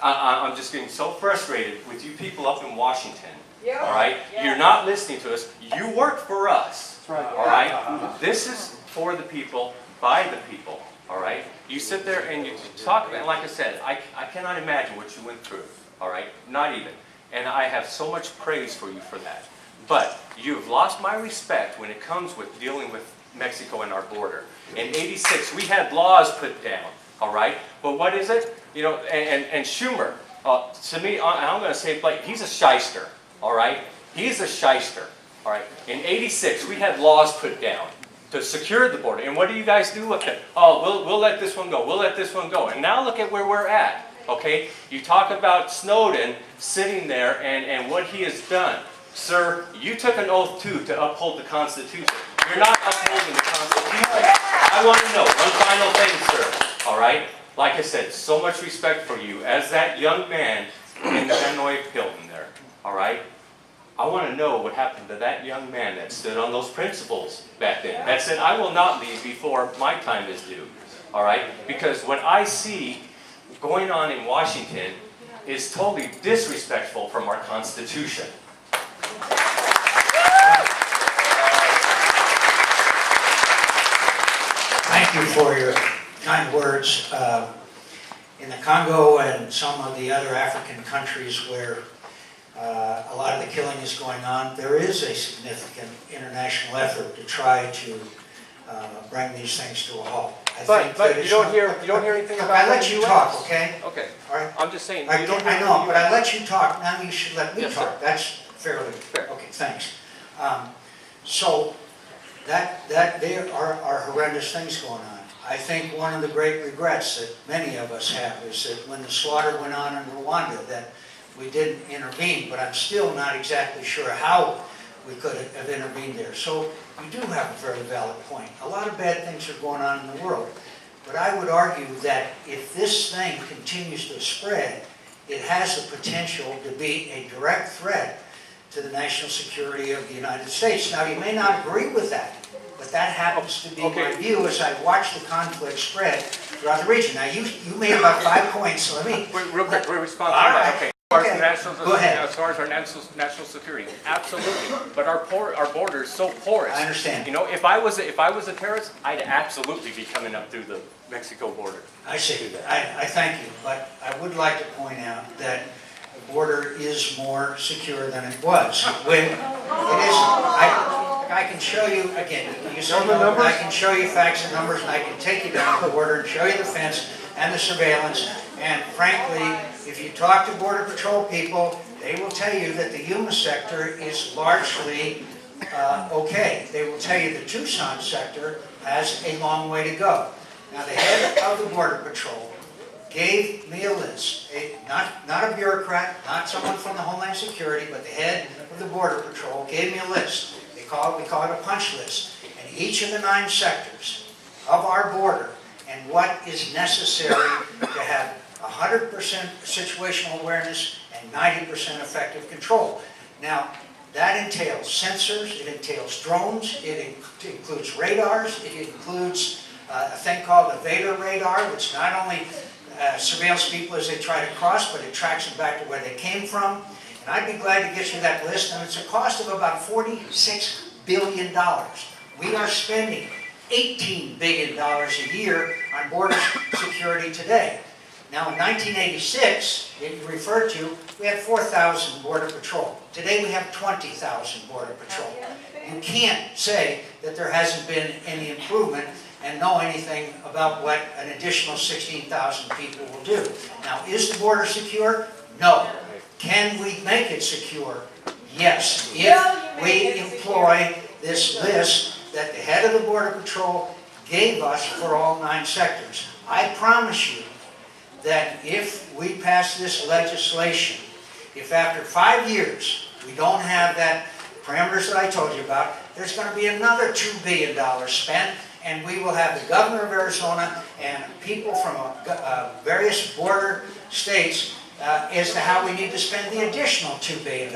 I'm just getting so frustrated with you people up in Washington. Yeah. All right? Yeah. You're not listening to us. You work for us. That's right. All right? This is for the people, by the people. All right? You sit there and you talk about, and like I said, I cannot imagine what you went through. All right? Not even. And I have so much praise for you for that. But you've lost my respect when it comes with dealing with Mexico and our border. In '86, we had laws put down. All right? But what is it? You know, and Schumer, to me, I'm going to say, like, he's a shyster. All right? He's a shyster. All right? In '86, we had laws put down to secure the border. And what do you guys do with it? Oh, we'll let this one go. We'll let this one go. And now look at where we're at. Okay? You talk about Snowden sitting there and what he has done. Sir, you took an oath, too, to uphold the Constitution. You're not upholding the Constitution. I want to know one final thing, sir. All right? Like I said, so much respect for you as that young man in the Hanoi Hilton there. All right? I want to know what happened to that young man that stood on those principles back then. That said, I will not leave before my time is due. All right? Because what I see going on in Washington is totally disrespectful from our Constitution. Thank you for your kind words. In the Congo and some of the other African countries where a lot of the killing is going on, there is a significant international effort to try to bring these things to a halt. But you don't hear anything about I let you talk, okay? Okay. All right. I'm just saying. I know, but I let you talk. Now you should let me Yes, talk. sir. That's fairly fair. Okay, thanks. So that there are horrendous things going on. I think one of the great regrets that many of us have is that when the slaughter went on in Rwanda, that we didn't intervene. But I'm still not exactly sure how we could have intervened there. So you do have a very valid point. A lot of bad things are going on in the world. But I would argue that if this thing continues to spread, it has the potential to be a direct threat to the national security of the United States. Now, you may not agree with that, but that happens to be my view as I watch the conflict spread throughout the region. Now, you made about 5 points, so let me... Real quick, respond to All that. right. Okay. Go ahead. As far as our national security, absolutely. But our border is so porous. I understand. You know, if I was a terrorist, I'd absolutely be coming up through the Mexico border. I see. I thank you, but I would like to point out that the border is more secure than it was. When it isn't. I can show you, again, you said no, but I can show you facts and numbers, and I can take you down the border and show you the fence and the surveillance. And frankly, if you talk to Border Patrol people, they will tell you that the Yuma sector is largely okay. They will tell you the Tucson sector has a long way to go. Now, the head of the Border Patrol gave me a list, not a bureaucrat, not someone from the Homeland Security, but the head of the Border Patrol gave me a list. We call it a punch list. And each of the 9 sectors of our border and what is necessary to have 100% situational awareness and 90% effective control. Now, that entails sensors, it entails drones, it includes radars, it includes a thing called a Vader radar, which not only surveils people as they try to cross, but it tracks them back to where they came from. And I'd be glad to get you that list, and it's a cost of about $46 billion. We are spending $18 billion a year on border security today. Now, in 1986, that you referred to, we had 4,000 Border Patrol. Today, we have 20,000 Border Patrol. You can't say that there hasn't been any improvement and know anything about what an additional 16,000 people will do. Now, is the border secure? No. Can we make it secure? Yes. If we employ this list that the head of the Border Patrol gave us for all 9 sectors. I promise you that if we pass this legislation, if after 5 years we don't have that parameters that I told you about, there's going to be another $2 billion spent, and we will have the governor of Arizona and people from various border states as to how we need to spend the additional $2 billion.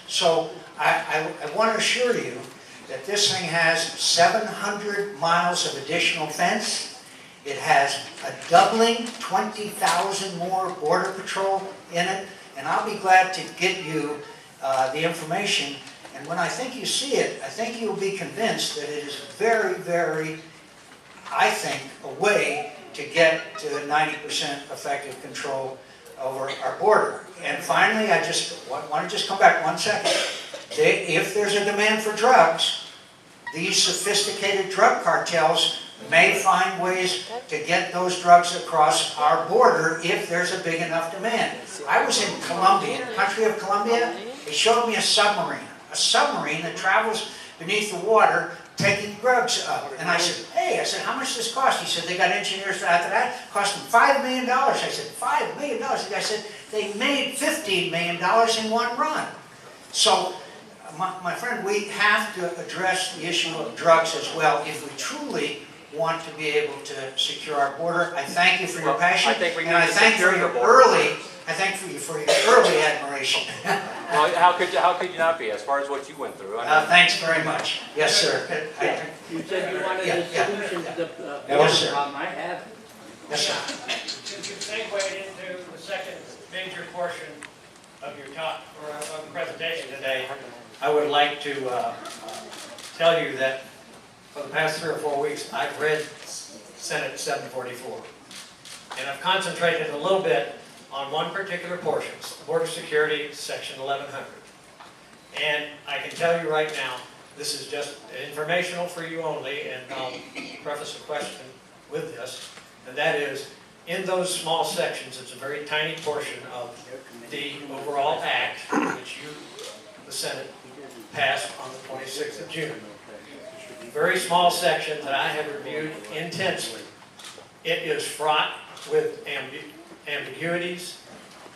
So I want to assure you that this thing has 700 miles of additional fence. It has a doubling, 20,000 more border patrol in it, and I'll be glad to get you the information. And when I think you see it, I think you'll be convinced that it is very, very, I think, a way to get to 90% effective control over our border. And finally, I just want to just come back 1 second. If there's a demand for drugs, these sophisticated drug cartels may find ways to get those drugs across our border if there's a big enough demand. I was in Colombia, in the country of Colombia. They showed me a submarine that travels beneath the water taking drugs up. And I said, hey, how much does this cost? He said, they got engineers after that. It cost them $5 million. I said, $5 million? The guy said, they made $15 million in one run. So, my friend, we have to address the issue of drugs as well if we truly want to be able to secure our border. I thank you for your passion, and I thank you for your early admiration. Well, how could you not be, as far as what you went through? I mean, thanks very much. Yes, sir. You said you wanted a solution to the problem I have. Yes, sir. You segued into the second major portion of your talk, or of the presentation today. I would like to tell you that for the past 3 or 4 weeks, I've read Senate 744. And I've concentrated a little bit on one particular portion, border security, section 1100. And I can tell you right now, this is just informational for you only, and I'll preface a question with this, and that is, in those small sections, it's a very tiny portion of the overall act, which the Senate passed on the 26th of June. A very small section that I have reviewed intensely. It is fraught with ambiguities,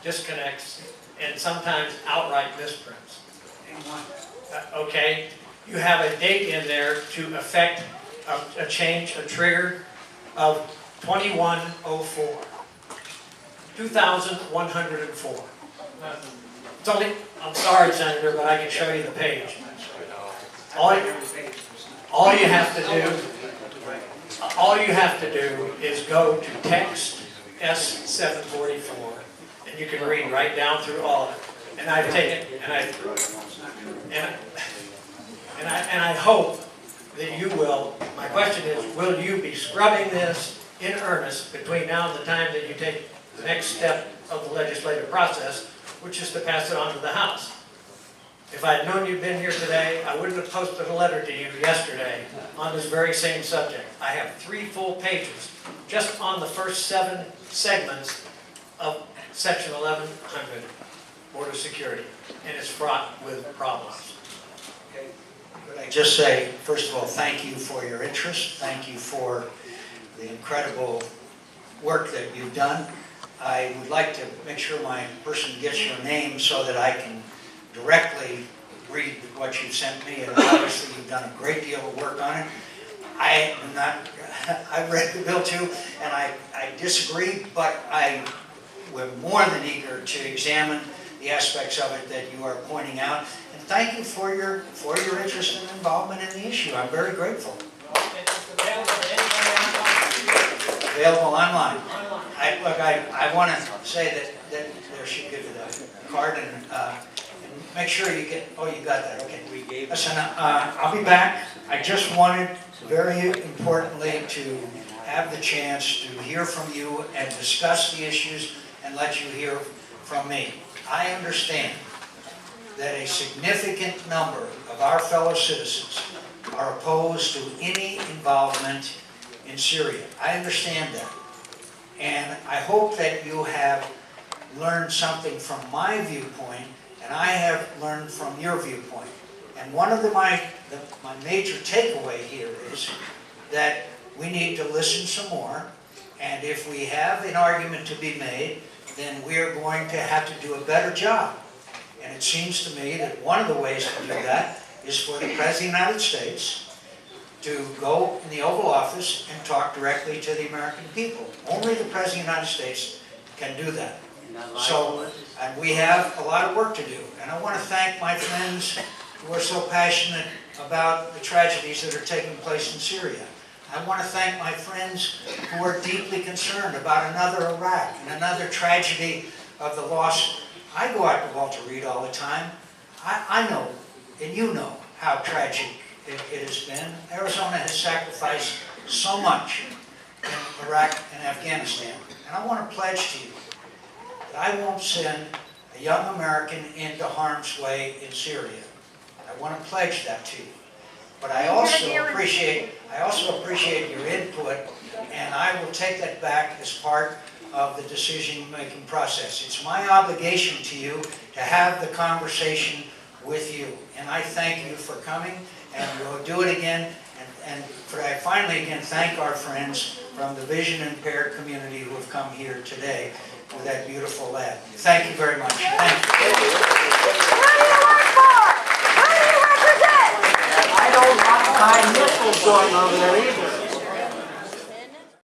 disconnects, and sometimes outright misprints. Okay, you have a date in there to affect a change, a trigger of 2104. 2104. It's only, I'm sorry, Senator, but I can show you the page. All you have to do is go to text S744, and you can read right down through all of it. And I've taken, and I hope that you will. My question is, will you be scrubbing this in earnest between now and the time that you take the next step of the legislative process, which is to pass it on to the House? If I had known you'd been here today, I wouldn't have posted a letter to you yesterday on this very same subject. I have 3 full pages just on the first 7 segments of Section 1100, Border Security, and it's fraught with problems. Okay. Could I just say, first of all, thank you for your interest. Thank you for the incredible work that you've done. I would like to make sure my person gets your name so that I can directly read what you've sent me, and obviously you've done a great deal of work on it. I read the bill too, and I disagree, but I am more than eager to examine the aspects of it that you are pointing out. And thank you for your interest and involvement in the issue. I'm very grateful. Available online. I want to say that there should give you the card and make sure you get. Oh, you got that. Okay. Listen, I'll be back. I just wanted, very importantly, to have the chance to hear from you and discuss the issues and let you hear from me. I understand that a significant number of our fellow citizens are opposed to any involvement in Syria. I understand that. And I hope that you have learned something from my viewpoint, and I have learned from your viewpoint. And one of my major takeaway here is that we need to listen some more, and if we have an argument to be made, then we're going to have to do a better job And it seems to me that one of the ways to do that is for the President of the United States to go in the Oval Office and talk directly to the American people. Only the President of the United States can do that. So, and we have a lot of work to do. And I want to thank my friends who are so passionate about the tragedies that are taking place in Syria. I want to thank my friends who are deeply concerned about another Iraq and another tragedy of the loss. I go out to Walter Reed all the time. I know, and you know, how tragic it has been. Arizona has sacrificed so much in Iraq and Afghanistan. And I want to pledge to you that I won't send a young American into harm's way in Syria. I want to pledge that to you. But I also appreciate your input, and I will take that back as part of the decision-making process. It's my obligation to you to have the conversation with you. And I thank you for coming, and we'll do it again. And I finally again thank our friends from the vision-impaired community who have come here today with that beautiful lab. Thank you very much. Thank you. I don't have high missiles going over there either.